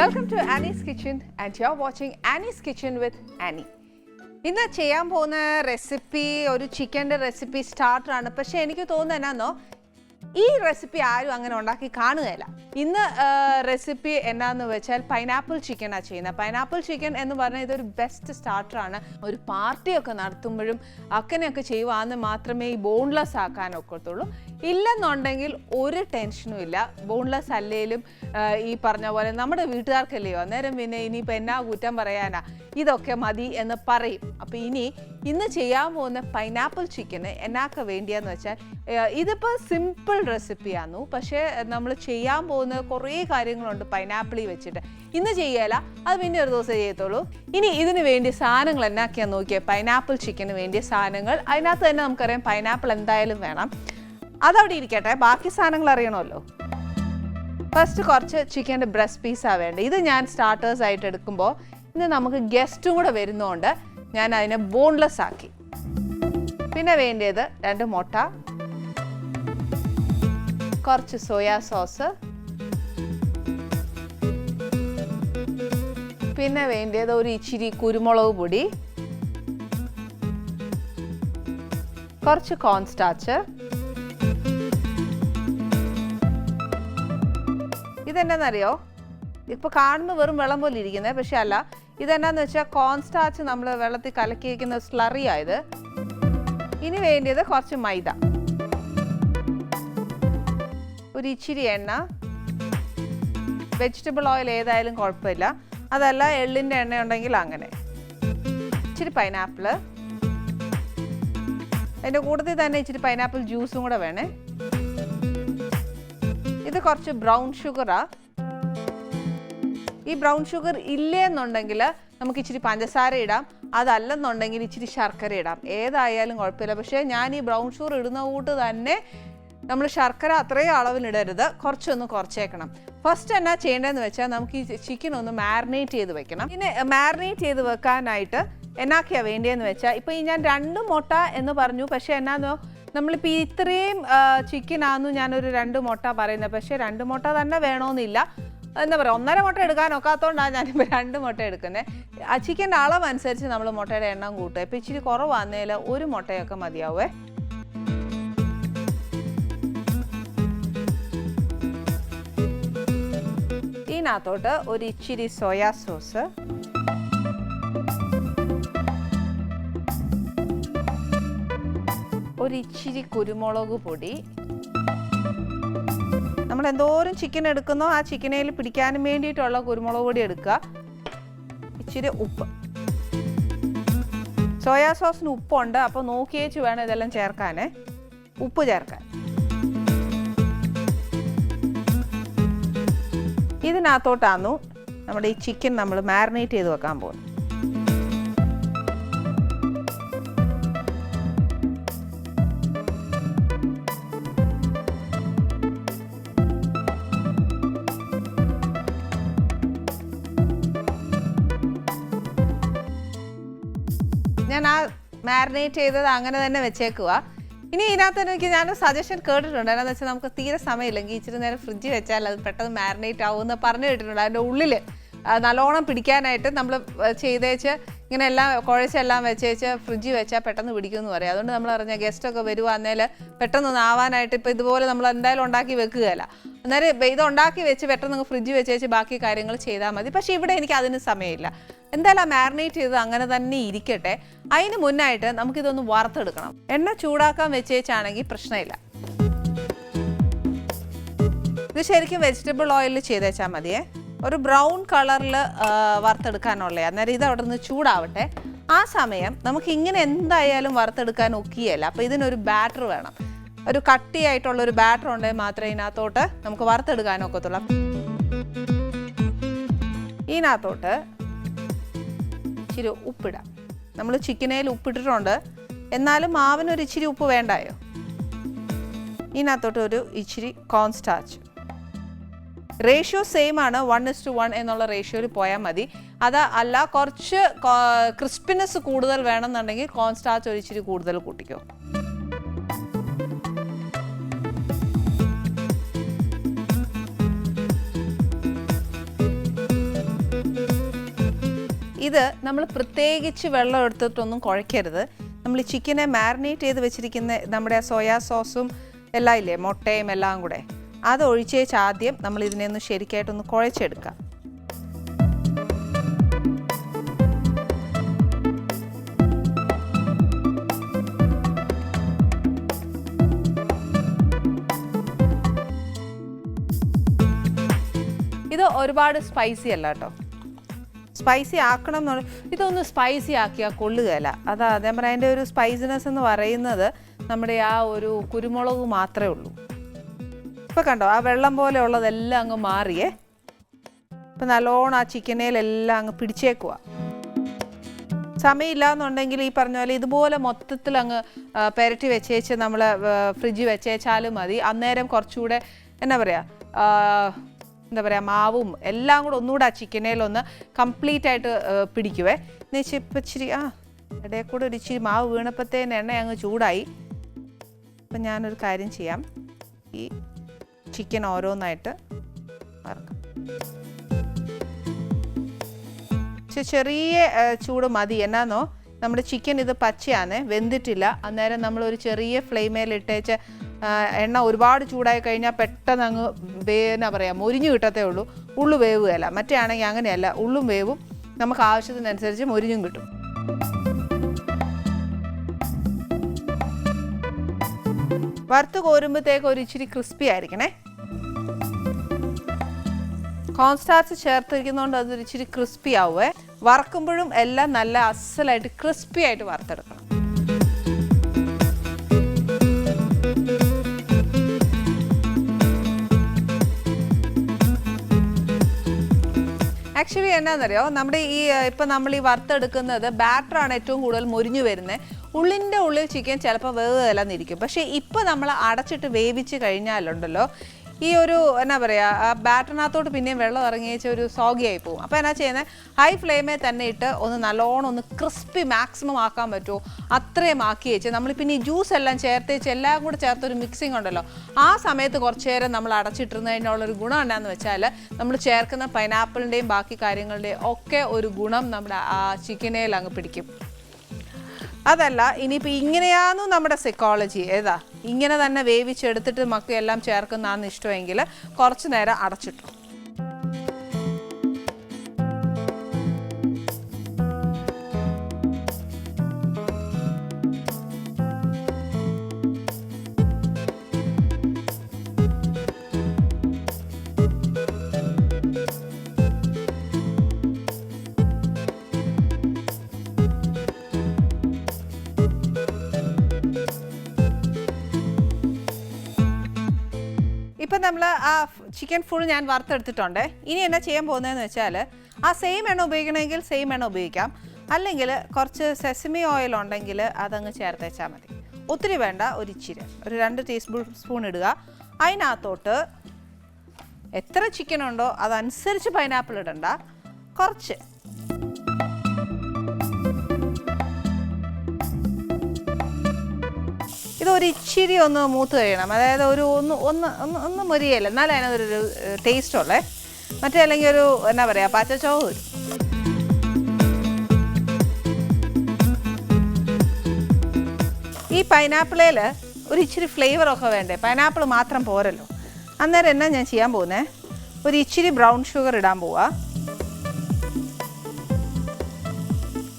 Welcome to Annie's Kitchen and you're watching Annie's Kitchen with Annie. ഇന്ന് ചെയ്യാൻ പോകുന്ന recipe ഒരു ചിക്കൻ്റെ റെസിപ്പി സ്റ്റാർട്ടറാണ്. പക്ഷേ എനിക്ക് തോന്നുന്നത് എന്നാന്നോ, ഈ റെസിപ്പി ആരും അങ്ങനെ ഉണ്ടാക്കി കാണുകയില്ല. ഇന്ന് റെസിപ്പി എന്നാന്ന് വെച്ചാൽ പൈനാപ്പിൾ ചിക്കനാണ് ചെയ്യുന്നത്. പൈനാപ്പിൾ ചിക്കൻ എന്ന് പറഞ്ഞാൽ ഇതൊരു ബെസ്റ്റ് സ്റ്റാർട്ടറാണ്. ഒരു പാർട്ടിയൊക്കെ നടത്തുമ്പോഴും അങ്ങനെയൊക്കെ ചെയ്യുവാന്ന് മാത്രമേ ഈ ബോൺലെസ് ആക്കാനൊക്കത്തുള്ളൂ. ഇല്ലെന്നുണ്ടെങ്കിൽ ഒരു ടെൻഷനും ഇല്ല. ബോൺലെസ് അല്ലേലും ഈ പറഞ്ഞ പോലെ നമ്മുടെ വീട്ടുകാർക്കല്ലയോ, അന്നേരം പിന്നെ ഇനിയിപ്പോൾ എന്നാ കുറ്റം പറയാനാ, ഇതൊക്കെ മതി എന്ന് പറയും. അപ്പോൾ ഇന്ന് ചെയ്യാൻ പോകുന്ന പൈനാപ്പിൾ ചിക്കന് എന്നാക്ക വേണ്ടിയെന്ന് വെച്ചാൽ ഇതിപ്പോൾ സിമ്പിൾ റെസിപ്പിയാന്നു, പക്ഷേ നമ്മൾ ചെയ്യാൻ പോകുന്ന കുറേ കാര്യങ്ങളുണ്ട് പൈനാപ്പിളിൽ വെച്ചിട്ട്. ഇന്ന് ചെയ്യല, അത് പിന്നെ ഒരു ദിവസം ചെയ്യത്തുള്ളൂ. ഇനി ഇതിന് വേണ്ടിയ സാധനങ്ങൾ എന്നാക്കിയാന്ന് നോക്കിയാൽ പൈനാപ്പിൾ ചിക്കന് വേണ്ടിയ സാധനങ്ങൾ അതിനകത്ത് തന്നെ നമുക്കറിയാം പൈനാപ്പിൾ എന്തായാലും വേണം. അതവിടെ ഇരിക്കട്ടെ, ബാക്കി സാധനങ്ങൾ അറിയണമല്ലോ. ഫസ്റ്റ് കുറച്ച് ചിക്കൻ്റെ ബ്രസ്റ്റ് പീസാണ് വേണ്ടത്. ഇത് ഞാൻ സ്റ്റാർട്ടേഴ്സ് ആയിട്ട് എടുക്കുമ്പോൾ ഇന്ന് നമുക്ക് ഗസ്റ്റും കൂടെ വരുന്നതുകൊണ്ട് ഞാൻ അതിനെ ബോൺലെസ് ആക്കി. പിന്നെ വേണ്ടത് 2 മുട്ട, കുറച്ച് സോയാ സോസ്, പിന്നെ വേണ്ടത് ഒരു ഇച്ചിരി കുരുമുളക് പൊടി, കുറച്ച് കോൺസ്റ്റാച്ച്. ഇതെന്നാന്നറിയോ, ഇപ്പോൾ കാണുമ്പോൾ വെറും വെള്ളം പോലെ ഇരിക്കുന്നത്, പക്ഷെ അല്ല. ഇതെന്നാന്ന് വെച്ചാൽ കോൺസ്റ്റാച്ച് നമ്മൾ വെള്ളത്തിൽ കലക്കി വയ്ക്കുന്ന സ്ലറി ആയത്. ഇനി വേണ്ടത് കുറച്ച് മൈദ, ഒരു ഇച്ചിരി എണ്ണ, വെജിറ്റബിൾ ഓയിൽ ഏതായാലും കുഴപ്പമില്ല, അതല്ല എള്ളിൻ്റെ എണ്ണ ഉണ്ടെങ്കിൽ അങ്ങനെ, ഇച്ചിരി പൈനാപ്പിള്, അതിൻ്റെ കൂട്ടത്തിൽ തന്നെ ഇച്ചിരി പൈനാപ്പിൾ ജ്യൂസും കൂടെ വേണേ. ഇത് കുറച്ച് ബ്രൗൺ ഷുഗറാ. ഈ ബ്രൗൺ ഷുഗർ ഇല്ലെന്നുണ്ടെങ്കിൽ നമുക്ക് ഇച്ചിരി പഞ്ചസാര ഇടാം, അതല്ലെന്നുണ്ടെങ്കിൽ ഇച്ചിരി ശർക്കര ഇടാം, ഏതായാലും കുഴപ്പമില്ല. പക്ഷേ ഞാൻ ഈ ബ്രൗൺ ഷുഗർ ഇടുന്ന കൂട്ട് തന്നെ നമ്മൾ ശർക്കര അത്രയും അളവിലിടരുത്, കുറച്ചൊന്ന് കുറച്ചേക്കണം. ഫസ്റ്റ് എന്നാ ചെയ്യേണ്ടതെന്ന് വെച്ചാൽ നമുക്ക് ഈ ചിക്കൻ ഒന്ന് മാരിനേറ്റ് ചെയ്ത് വെക്കണം. പിന്നെ മാരിനേറ്റ് ചെയ്ത് വെക്കാനായിട്ട് എന്നാക്കിയാണ് വേണ്ടിയെന്ന് വെച്ചാൽ, ഇപ്പോൾ ഈ ഞാൻ 2 മുട്ട എന്ന് പറഞ്ഞു, പക്ഷേ എന്നാന്നോ നമ്മളിപ്പോൾ ഇത്രയും ചിക്കനാന്നു ഞാനൊരു 2 മുട്ട പറയുന്നത്. പക്ഷേ 2 മുട്ട തന്നെ വേണമെന്നില്ല, എന്താ പറയുക, 1.5 മുട്ട എടുക്കാൻ ഒക്കാത്തതുകൊണ്ടാണ് ഞാനിപ്പോൾ 2 മുട്ട എടുക്കുന്നത്. ആ ചിക്കൻ്റെ അളവനുസരിച്ച് നമ്മൾ മുട്ടയുടെ എണ്ണം കൂട്ടുക. ഇപ്പോൾ ഇച്ചിരി കുറവാന്നേൽ 1 മുട്ടയൊക്കെ മതിയാവേ. ഇതിനകത്തോട്ട് ഒരു ഇച്ചിരി സോയാ സോസ്, ഒരു ഇച്ചിരി കുരുമുളക് പൊടി, നമ്മൾ എന്തോരം ചിക്കൻ എടുക്കുന്നോ ആ ചിക്കനയിൽ പിടിക്കാനും വേണ്ടിയിട്ടുള്ള കുരുമുളക് പൊടി എടുക്കുക. ഇച്ചിരി ഉപ്പ്, സോയാ സോസിന് ഉപ്പുണ്ട്, അപ്പോൾ നോക്കിയേച്ച് വേണം ഇതെല്ലാം ചേർക്കാനേ, ഉപ്പ് ചേർക്കാൻ. ഇതിനകത്തോട്ടാന്നു നമ്മുടെ ഈ ചിക്കൻ നമ്മൾ മാരിനേറ്റ് ചെയ്ത് വെക്കാൻ പോകുന്നത്. ഞാൻ ആ മാരിനേറ്റ് ചെയ്തത് അങ്ങനെ തന്നെ വെച്ചേക്കുക. ഇനി ഇതിനകത്ത് എനിക്ക് ഞാൻ സജഷൻ കേട്ടിട്ടുണ്ട്, എന്താണെന്ന് വെച്ചാൽ നമുക്ക് തീരെ സമയമില്ലെങ്കിൽ ഇച്ചിരി നേരം ഫ്രിഡ്ജിൽ വെച്ചാൽ അത് പെട്ടെന്ന് മാരിനേറ്റ് ആവുമെന്ന് പറഞ്ഞു കേട്ടിട്ടുണ്ട്. അതിൻ്റെ ഉള്ളിൽ നല്ലോണം പിടിക്കാനായിട്ട് നമ്മൾ ചെയ്തേച്ച് ഇങ്ങനെ എല്ലാം കുഴച്ചെല്ലാം വെച്ചേച്ച് ഫ്രിഡ്ജിൽ വെച്ചാൽ പെട്ടെന്ന് പിടിക്കുമെന്ന് പറയും. അതുകൊണ്ട് നമ്മൾ പറഞ്ഞാൽ ഗസ്റ്റൊക്കെ വരുവാന്നേൽ പെട്ടെന്നൊന്ന് ആവാനായിട്ട് ഇപ്പോൾ ഇതുപോലെ നമ്മൾ എന്തായാലും ഉണ്ടാക്കി വെക്കുകയല്ല. അന്നേരം ഇത് ഉണ്ടാക്കി വെച്ച് പെട്ടെന്ന് ഫ്രിഡ്ജിൽ വെച്ചേച്ച് ബാക്കി കാര്യങ്ങൾ ചെയ്താൽ മതി. പക്ഷേ ഇവിടെ എനിക്ക് അതിന് സമയമില്ല. എന്തായാലും മാരിനേറ്റ് ചെയ്ത് അങ്ങനെ തന്നെ ഇരിക്കട്ടെ. അതിന് മുന്നായിട്ട് നമുക്കിതൊന്ന് വറുത്തെടുക്കണം. എണ്ണ ചൂടാക്കാൻ വെച്ചേച്ചാണെങ്കിൽ പ്രശ്നമില്ല. ഇത് ശരിക്കും വെജിറ്റബിൾ ഓയിലിൽ ചെയ്തേച്ചാൽ മതിയേ. ഒരു ബ്രൗൺ കളറിൽ വറുത്തെടുക്കാനുള്ള, അന്നേരം ഇത് അവിടെ നിന്ന് ചൂടാവട്ടെ. ആ സമയം നമുക്ക് ഇങ്ങനെ എന്തായാലും വറുത്തെടുക്കാൻ ഒക്കിയല്ല. അപ്പോൾ ഇതിനൊരു ബാറ്റർ വേണം. ഒരു കട്ടിയായിട്ടുള്ളൊരു ബാറ്റർ ഉണ്ടെങ്കിൽ മാത്രമേ ഇതിനകത്തോട്ട് നമുക്ക് വറുത്തെടുക്കാനൊക്കത്തുള്ളൂ. ഇതിനകത്തോട്ട് ഇച്ചിരി ഉപ്പിടാം. നമ്മൾ ചിക്കനേൽ ഉപ്പിട്ടിട്ടുണ്ട്, എന്നാലും മാവിനൊരു ഇച്ചിരി ഉപ്പ് വേണ്ടായോ. ഇതിനകത്തോട്ട് ഒരു ഇച്ചിരി കോൺസ്റ്റാച്ച്. റേഷ്യോ സെയിം ആണ്, 1:1 എന്നുള്ള റേഷ്യോയിൽ പോയാൽ മതി. അത് അല്ല കുറച്ച് ക്രിസ്പിനെസ് കൂടുതൽ വേണമെന്നുണ്ടെങ്കിൽ കോൺസ്റ്റാച്ച് ഒരു ഇച്ചിരി കൂടുതൽ കൂട്ടിക്കോ. ഇത് നമ്മൾ പ്രത്യേകിച്ച് വെള്ളം എടുത്തിട്ടൊന്നും കുഴയ്ക്കരുത്. നമ്മൾ ഈ ചിക്കനെ മാരിനേറ്റ് ചെയ്ത് വെച്ചിരിക്കുന്ന നമ്മുടെ സോയാ സോസും എല്ലാം ഇല്ലേ, മുട്ടയും എല്ലാം കൂടെ, അത് ഒഴിച്ചേച്ച് ആദ്യം നമ്മൾ ഇതിനെ ഒന്ന് ശരിക്കായിട്ടൊന്ന് കുഴച്ചെടുക്കാം. ഇത് ഒരുപാട് സ്പൈസി അല്ല കേട്ടോ. സ്പൈസി ആക്കണം എന്ന് ഇതൊന്ന് സ്പൈസി ആക്കിയാൽ കൊള്ളുകയില്ല. അതേ പറയാം, അതിൻ്റെ ഒരു സ്പൈസിനെസ് എന്ന് പറയുന്നത് നമ്മുടെ ആ ഒരു കുരുമുളക് മാത്രമേ ഉള്ളൂ. ഇപ്പം കണ്ടോ, ആ വെള്ളം പോലെ ഉള്ളതെല്ലാം അങ്ങ് മാറിയേ. ഇപ്പം നല്ലോണം ആ ചിക്കനേലെല്ലാം അങ്ങ് പിടിച്ചേക്കുക. സമയമില്ല എന്നുണ്ടെങ്കിൽ ഈ പറഞ്ഞ പോലെ ഇതുപോലെ മൊത്തത്തിൽ അങ്ങ് പുരട്ടി വെച്ചേച്ച് നമ്മൾ ഫ്രിഡ്ജിൽ വെച്ചേച്ചാലും മതി. അന്നേരം കുറച്ചുകൂടെ എന്താ പറയുക, മാവും എല്ലാം കൂടെ ഒന്നുകൂടെ ആ ചിക്കനേലൊന്ന് കംപ്ലീറ്റ് ആയിട്ട് പിടിക്കുവേ. എന്ന് വെച്ചാൽ ഇപ്പം ഇച്ചിരി ഇടയിൽ കൂടെ ഒരു ഇച്ചിരി മാവ് വീണപ്പോഴത്തേന് എണ്ണ അങ്ങ് ചൂടായി. അപ്പം ഞാനൊരു കാര്യം ചെയ്യാം, ഈ ചിക്കൻ ഓരോന്നായിട്ട് വറക്കാം. ചെറിയ ചൂട് മതി. എന്നാന്നോ, നമ്മുടെ ചിക്കൻ ഇത് പച്ചയാണേ, വെന്തിട്ടില്ല. അന്നേരം നമ്മളൊരു ചെറിയ ഫ്ലെയിമേലിട്ടേച്ച് എണ്ണ ഒരുപാട് ചൂടായി കഴിഞ്ഞാൽ പെട്ടെന്ന് അങ്ങ് എന്നാ പറയുക, മൊരിഞ്ഞു കിട്ടത്തേ ഉള്ളൂ, ഉള്ളു വേവുകയല്ല. മറ്റേ ആണെങ്കിൽ അങ്ങനെയല്ല, ഉള്ളും വേവും, നമുക്ക് ആവശ്യത്തിനനുസരിച്ച് മൊരിഞ്ഞും കിട്ടും. വറുത്ത് കോരുമ്പോഴത്തേക്ക് ഒരു ഇച്ചിരി ക്രിസ്പി ആയിരിക്കണേ. കോൺസ്റ്റാർച്ച് ചേർത്തിരിക്കുന്നതുകൊണ്ട് അതൊരു ഇച്ചിരി ക്രിസ്പി ആവുമേ. വറക്കുമ്പോഴും എല്ലാം നല്ല അസലായിട്ട് ക്രിസ്പി ആയിട്ട് വറുത്തെടുക്കണം. ആക്ച്വലി എന്നാന്നറിയോ, നമ്മുടെ ഈ ഇപ്പം നമ്മൾ ഈ വറുത്തെടുക്കുന്നത് ബാറ്ററാണ് ഏറ്റവും കൂടുതൽ മൊരിഞ്ഞു വരുന്നത്. ഉള്ളിൻ്റെ ഉള്ളിൽ ചിക്കൻ ചിലപ്പോൾ വേവെല്ലാന്നിരിക്കും. പക്ഷേ ഇപ്പോൾ നമ്മൾ അടച്ചിട്ട് വേവിച്ച് കഴിഞ്ഞാലുണ്ടല്ലോ, ഈ ഒരു എന്നാ പറയുക, ബാറ്ററിനകത്തോട്ട് പിന്നെയും വെള്ളം ഇറങ്ങി വെച്ച ഒരു സോഗിയായി പോകും. അപ്പോൾ എന്നാ ചെയ്യുന്നത്, ഹൈ ഫ്ലെയിമിൽ തന്നെ ഇട്ട് ഒന്ന് നല്ലോണം ഒന്ന് ക്രിസ്പി മാക്സിമം ആക്കാൻ പറ്റുമോ അത്രയും ആക്കി വെച്ച് നമ്മൾ പിന്നെ ഈ ജ്യൂസ് എല്ലാം ചേർത്തേച്ച് എല്ലാം കൂടെ ചേർത്തൊരു മിക്സിംഗ് ഉണ്ടല്ലോ, ആ സമയത്ത് കുറച്ച് നേരം നമ്മൾ അടച്ചിട്ടിരുന്ന് കഴിഞ്ഞുള്ളൊരു ഗുണം എന്താണെന്ന് വെച്ചാൽ നമ്മൾ ചേർക്കുന്ന പൈനാപ്പിളിൻ്റെയും ബാക്കി കാര്യങ്ങളുടെയും ഒക്കെ ഒരു ഗുണം നമ്മുടെ ആ ചിക്കനേൽ അങ്ങ് പിടിക്കും. അതല്ല ഇനിയിപ്പോൾ ഇങ്ങനെയാണോ നമ്മുടെ സൈക്കോളജി, ഏതാ ഇങ്ങനെ തന്നെ വേവിച്ചെടുത്തിട്ട് മക്കൾ എല്ലാം ചേർക്കുന്നതാണെന്ന് ഇഷ്ടമെങ്കിൽ കുറച്ച് നേരം അടച്ചിട്ടു. ഇപ്പം നമ്മൾ ആ ചിക്കൻ ഫുൾ ഞാൻ വറുത്തെടുത്തിട്ടുണ്ട്. ഇനി എന്നാ ചെയ്യാൻ പോകുന്നതെന്ന് വെച്ചാൽ, ആ സെയിം എണ്ണ ഉപയോഗിക്കണമെങ്കിൽ സെയിം എണ്ണ ഉപയോഗിക്കാം, അല്ലെങ്കിൽ കുറച്ച് സെസമി ഓയിൽ ഉണ്ടെങ്കിൽ അതങ്ങ് ചേർത്തേച്ചാൽ മതി. ഒത്തിരി വേണ്ട, ഒരു ഇച്ചിരി, ഒരു 2 ടീസ്പൂൺ ഇടുക. അതിനകത്തോട്ട് എത്ര ചിക്കൻ ഉണ്ടോ അതനുസരിച്ച് പൈനാപ്പിൾ ഇടണ്ട, കുറച്ച്. ഇതൊരു ഇച്ചിരി ഒന്ന് മൂത്ത് കഴിയണം, അതായത് ഒരു ഒന്ന് മൊരിയല്ല, എന്നാലും അതിനകത്തൊരു ടേസ്റ്റ് ഉള്ളേ. മറ്റേ അല്ലെങ്കിൽ ഒരു എന്നാ പറയുക, പച്ചച്ചോവ് വരും. ഈ പൈനാപ്പിളിൽ ഒരു ഇച്ചിരി ഫ്ലേവറൊക്കെ വേണ്ടേ, പൈനാപ്പിൾ മാത്രം പോരല്ലോ. അന്നേരം എന്നാ ഞാൻ ചെയ്യാൻ പോകുന്നത്, ഒരു ഇച്ചിരി ബ്രൗൺ ഷുഗർ ഇടാൻ പോവാ.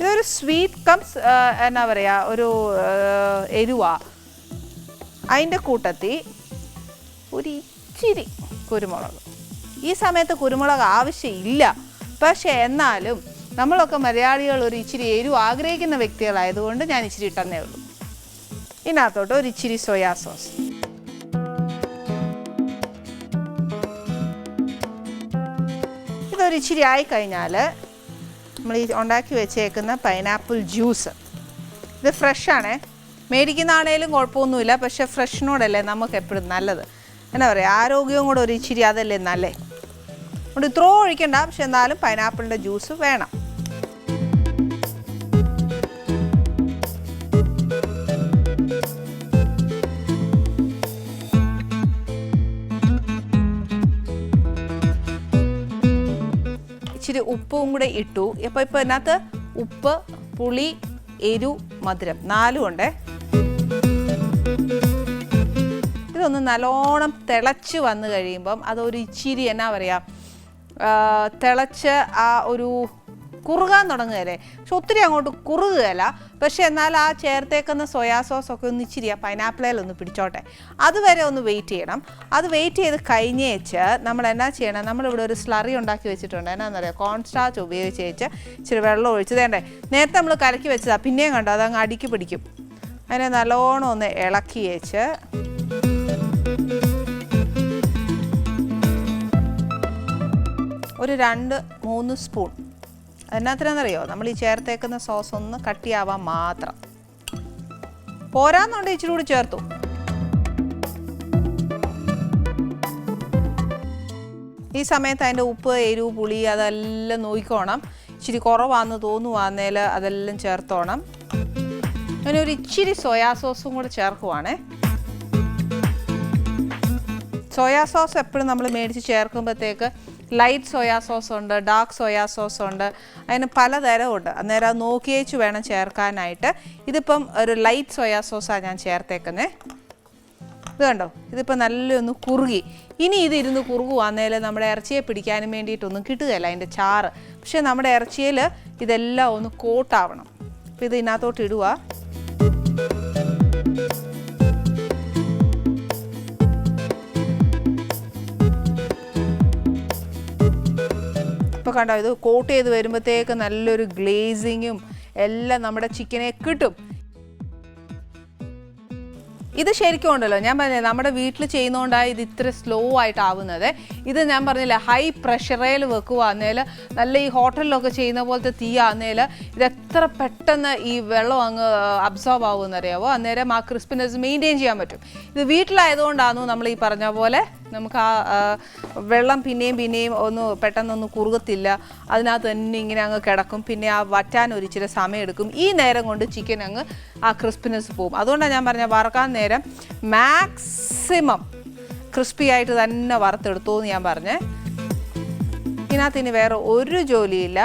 ഇതൊരു സ്വീറ്റ് കംസ് എന്നാ പറയുക, ഒരു എരിവാ. അതിൻ്റെ കൂട്ടത്തിൽ ഒരു ഇച്ചിരി കുരുമുളക്. ഈ സമയത്ത് കുരുമുളക് ആവശ്യമില്ല, പക്ഷേ എന്നാലും നമ്മളൊക്കെ മലയാളികൾ ഒരു ഇച്ചിരി എരിവ് ആഗ്രഹിക്കുന്ന വ്യക്തികളായതുകൊണ്ട് ഞാൻ ഇച്ചിരി ഇട്ടെന്നേ ഉള്ളൂ. ഇതിനകത്തോട്ട് ഒരു ഇച്ചിരി സോയാ സോസ്. ഇതൊരു ഇച്ചിരി ആയിക്കഴിഞ്ഞാൽ നമ്മൾ ഈ ഉണ്ടാക്കി വെച്ചേക്കുന്ന പൈനാപ്പിൾ ജ്യൂസ്, ഇത് ഫ്രഷാണേ, മേടിക്കുന്നതാണേലും കുഴപ്പമൊന്നുമില്ല, പക്ഷേ ഫ്രഷിനോടല്ലേ നമുക്ക് എപ്പോഴും നല്ലത്. എന്നാ പറയുക, ആരോഗ്യവും കൂടെ ഒരു ഇച്ചിരി അതല്ലേ നല്ലേ. അതുകൊണ്ട് ഇത്രയോ ഒഴിക്കണ്ട, പക്ഷെ എന്നാലും പൈനാപ്പിളിൻ്റെ ജ്യൂസ് വേണം. ഇച്ചിരി ഉപ്പും കൂടെ ഇട്ടു. അപ്പോൾ ഇപ്പോൾ ഇതിനകത്ത് ഉപ്പ്, പുളി, എരു, മധുരം 4 ഉണ്ടേ. ഇതൊന്ന് നല്ലോണം തിളച്ച് വന്നു കഴിയുമ്പം അതൊരു ഇച്ചിരി എന്നാ പറയുക, തിളച്ച് ആ ഒരു കുറുകാൻ തുടങ്ങുകയല്ലേ. പക്ഷെ ഒത്തിരി അങ്ങോട്ട് കുറുകുകയല്ല. പക്ഷെ എന്നാൽ ആ ചേർത്തേക്കുന്ന സോയാ സോസൊക്കെ ഒന്ന് ഇച്ചിരി ആ പൈനാപ്പിളിലൊന്ന് പിടിച്ചോട്ടെ. അതുവരെ ഒന്ന് വെയിറ്റ് ചെയ്യണം. അത് വെയിറ്റ് ചെയ്ത് കഴിഞ്ഞേച്ച് നമ്മൾ എന്നാ ചെയ്യണം, നമ്മളിവിടെ ഒരു സ്ലറി ഉണ്ടാക്കി വെച്ചിട്ടുണ്ട്. എന്നാന്നറിയാം, കോൺ സ്റ്റാർച്ച് ഉപയോഗിച്ച് വെച്ച് ഇച്ചിരി വെള്ളം ഒഴിച്ച് തേണ്ടേ. നേരത്തെ നമ്മൾ കലക്കി വെച്ചതാണ്, പിന്നെയും കണ്ടോ അതങ്ങ് അടിക്ക് പിടിക്കും. അതിനെ നല്ലോണം ഒന്ന് ഇളക്കി വെച്ച് ഒരു 2-3 സ്പൂൺ. അതിനകത്തിനെന്നറിയോ, നമ്മൾ ഈ ചേർത്തേക്കുന്ന സോസ് ഒന്ന് കട്ടിയാവാൻ മാത്രം. പോരാന്നുണ്ട് ഇച്ചിരി കൂടി ചേർത്തു. ഈ സമയത്ത് അതിൻ്റെ ഉപ്പ്, എരിവ്, പുളി അതെല്ലാം നോക്കിക്കോണം. ഇച്ചിരി കുറവാന്ന് തോന്നുവാന്നേൽ അതെല്ലാം ചേർത്തോണം. അങ്ങനെ ഒരു ഇച്ചിരി സോയാ സോസും കൂടെ ചേർക്കുവാണേ. സോയാ സോസ് എപ്പോഴും നമ്മൾ മേടിച്ച് ചേർക്കുമ്പോഴത്തേക്ക് ലൈറ്റ് സോയാ സോസ് ഉണ്ട്, ഡാർക്ക് സോയാ സോസ് ഉണ്ട്, അതിന് പലതരമുണ്ട്. അന്നേരം അത് നോക്കിയേച്ച് വേണം ചേർക്കാനായിട്ട്. ഇതിപ്പം ഒരു ലൈറ്റ് സോയാ സോസാണ് ഞാൻ ചേർത്തേക്കുന്നത്. ഇത് കണ്ടോ, ഇതിപ്പോൾ നല്ലൊന്ന് കുറുകി. ഇനി ഇതിരുന്ന് കുറുകുവാന്നേൽ നമ്മുടെ ഇറച്ചിയെ പിടിക്കാനും വേണ്ടിയിട്ടൊന്നും കിട്ടുകയില്ല അതിൻ്റെ ചാറ്. പക്ഷേ നമ്മുടെ ഇറച്ചിയിൽ ഇതെല്ലാം ഒന്ന് കോട്ടാവണം. അപ്പോൾ ഇത് ഇതിനകത്തോട്ട് ഇടുക. ഇപ്പോൾ കണ്ടോ, ഇത് കോട്ട് ചെയ്ത് വരുമ്പോഴത്തേക്ക് നല്ലൊരു ഗ്ലേസിങ്ങും എല്ലാം നമ്മുടെ ചിക്കനെ കിട്ടും. ഇത് ശരിക്കും ഉണ്ടല്ലോ, ഞാൻ പറഞ്ഞില്ലേ നമ്മുടെ വീട്ടിൽ ചെയ്യുന്നതുകൊണ്ടാണ് ഇത് ഇത്ര സ്ലോ ആയിട്ടാവുന്നത്. ഇത് ഞാൻ പറഞ്ഞില്ലേ ഹൈ പ്രഷറിൽ വെക്കുകയാന്നേൽ, നല്ല ഈ ഹോട്ടലിലൊക്കെ ചെയ്യുന്ന പോലത്തെ തീയാന്നേൽ ഇത് എത്ര പെട്ടെന്ന് ഈ വെള്ളം അങ്ങ് അബ്സോർബ് ആവുമെന്നറിയാവോ. അന്നേരം ആ ക്രിസ്പിനെസ് മെയിൻറ്റെയിൻ ചെയ്യാൻ പറ്റും. ഇത് വീട്ടിലായതുകൊണ്ടാണ് നമ്മൾ ഈ പറഞ്ഞ പോലെ നമുക്ക് ആ വെള്ളം പിന്നെയും ഒന്ന് പെട്ടെന്നൊന്ന് കുറുകത്തില്ല. അതിനകത്ത് തന്നെ ഇങ്ങനെ അങ്ങ് കിടക്കും. പിന്നെ ആ വറ്റാൻ ഒരു ഇച്ചിരി സമയം എടുക്കും. ഈ നേരം കൊണ്ട് ചിക്കൻ അങ്ങ് ആ ക്രിസ്പിനെസ് പോവും. അതുകൊണ്ടാണ് ഞാൻ പറഞ്ഞ വറക്കാൻ നേരം മാക്സിമം ക്രിസ്പി ആയിട്ട് തന്നെ വറുത്തെടുത്തു എന്ന് ഞാൻ പറഞ്ഞേ. ഇതിനകത്ത് ഇനി വേറെ ഒരു ജോലിയില്ല.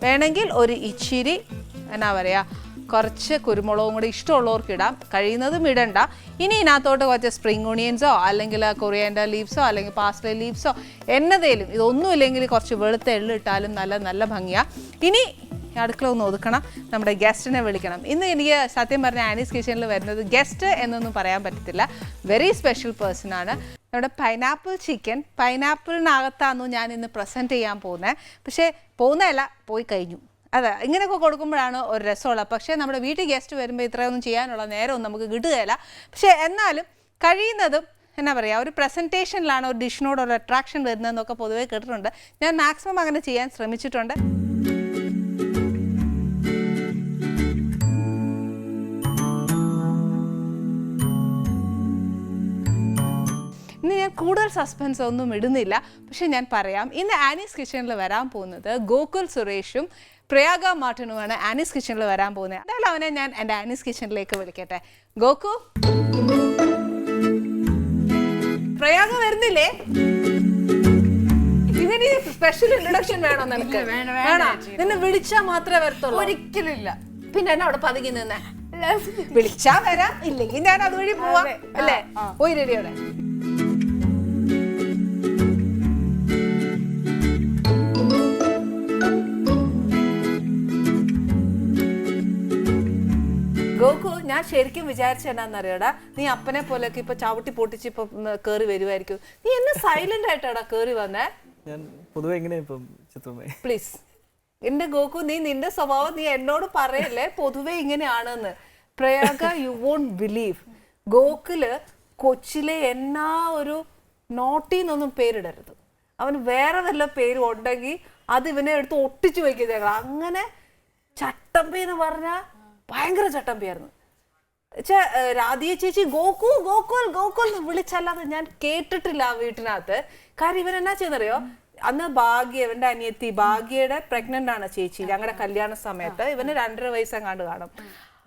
വേണമെങ്കിൽ ഒരു ഇച്ചിരി എന്നാ പറയുക, കുറച്ച് കുരുമുളകും കൂടി ഇഷ്ടമുള്ളവർക്ക് ഇടാം, കഴിയുന്നതും ഇടണ്ട. ഇനി ഇതിനകത്തോട്ട് കുറച്ച് സ്പ്രിംഗ് ഓണിയൻസോ അല്ലെങ്കിൽ കൊറിയാൻഡർ ലീവ്സോ അല്ലെങ്കിൽ പാസ്ലേ ലീവ്സോ എന്നതേലും, ഇതൊന്നും ഇല്ലെങ്കിൽ കുറച്ച് വെളുത്ത എള്ളിട്ടാലും നല്ല ഭംഗിയാണ്. ഇനി അടുക്കള ഒന്ന് ഒതുക്കണം, നമ്മുടെ ഗസ്റ്റിനെ വിളിക്കണം. ഇന്ന് എനിക്ക് സത്യം പറഞ്ഞ ആനീസ് കിച്ചണിൽ വരുന്നത് ഗസ്റ്റ് എന്നൊന്നും പറയാൻ പറ്റത്തില്ല, വെരി സ്പെഷ്യൽ പേഴ്സൺ ആണ്. നമ്മുടെ പൈനാപ്പിൾ ചിക്കൻ, പൈനാപ്പിളിനകത്താന്നു ഞാൻ ഇന്ന് പ്രസൻറ്റ് ചെയ്യാൻ പോകുന്നത്. പക്ഷേ പോകുന്നതല്ല, പോയി കഴിഞ്ഞു. അതെ, ഇങ്ങനെയൊക്കെ കൊടുക്കുമ്പോഴാണ് ഒരു രസമുള്ളത്. പക്ഷേ നമ്മുടെ വീട്ടിൽ ഗസ്റ്റ് വരുമ്പോൾ ഇത്രയൊന്നും ചെയ്യാനുള്ള നേരമൊന്നും നമുക്ക് കിട്ടുകയില്ല. പക്ഷേ എന്നാലും കഴിയുന്നതും എന്നാ പറയുക, ഒരു പ്രസൻറ്റേഷനിലാണ് ഒരു ഡിഷിനോട് ഒരു അട്രാക്ഷൻ വരുന്നതെന്നൊക്കെ പൊതുവേ കേട്ടിട്ടുണ്ട്. ഞാൻ മാക്സിമം അങ്ങനെ ചെയ്യാൻ ശ്രമിച്ചിട്ടുണ്ട്. ഇന്ന് ഞാൻ കൂടുതൽ സസ്പെൻസ് ഒന്നും ഇടുന്നില്ല, പക്ഷെ ഞാൻ പറയാം. ഇന്ന് ആനീസ് കിച്ചണിൽ വരാൻ പോകുന്നത് ഗോകുൽ സുരേഷും പ്രയാഗ മാർട്ടിനുമാണ് ആനീസ് കിച്ചണിൽ വരാൻ പോകുന്നത്. എന്തായാലും അവനെ ഞാൻ എൻ്റെ ആനീസ് കിച്ചണിലേക്ക് വിളിക്കട്ടെ. ഗോകു, പ്രയാഗ വരുന്നില്ലേ? ഇതിന് സ്പെഷ്യൽ ഇൻട്രൊഡക്ഷൻ വേണോ നിനക്ക്? വേണോ? നിന്നെ വിളിച്ചാൽ മാത്രമേ വരത്തുള്ളൂ? ഒരിക്കലില്ല. പിന്നെ എന്നെ അവിടെ പതുങ്ങി നിന്നേ. വിളിച്ചാ വരാം, ഇല്ലെങ്കിൽ ഞാൻ അതുവഴി പോവാം അല്ലേ? പോയി റെഡിയോടെ. ഗോകു, ഞാൻ ശരിക്കും വിചാരിച്ച എന്നാന്നറിയടാ, നീ അപ്പനെ പോലെയൊക്കെ ഇപ്പൊ ചവിട്ടി പൊട്ടിച്ച് ഇപ്പൊ കേറി വരുമായിരിക്കും. നീ എന്നെ സൈലന്റ് ആയിട്ടാടാ കേറി വന്നേ. പ്ലീസ് എന്റെ ഗോകു, നീ നിന്റെ സ്വഭാവം നീ എന്നോട് പറയല്ലേ പൊതുവെ ഇങ്ങനെയാണെന്ന്. Prayaga, you won't believe, Gokul കൊച്ചിലെ എന്നാ ഒരു നോട്ടിന്നൊന്നും പേരിടരുത്. അവന് വേറെ വല്ല പേരും ഉണ്ടെങ്കിൽ അത് ഇവനെ എടുത്ത് ഒട്ടിച്ചു വയ്ക്കുന്നേക്കളാ. അങ്ങനെ ചട്ടമ്പി എന്ന് പറഞ്ഞാൽ ഭയങ്കര ചട്ടമ്പിയായിരുന്നു. രാധിയ ചേച്ചി ഗോകു ഗോകുൽ ഗോകുൽ വിളിച്ചല്ലാതെ ഞാൻ കേട്ടിട്ടില്ല ആ വീട്ടിനകത്ത്. കാര്യം ഇവൻ എന്നാ ചെയ്യുന്നറിയോ, അന്ന് ഭാഗ്യ, ഇവന്റെ അനിയത്തി ഭാഗ്യയുടെ പ്രഗ്നന്റ് ആണ് ചേച്ചി ഞങ്ങളുടെ കല്യാണ സമയത്ത്. ഇവന് 2.5 വയസ്സെങ്ങാണ്ട് കാണും.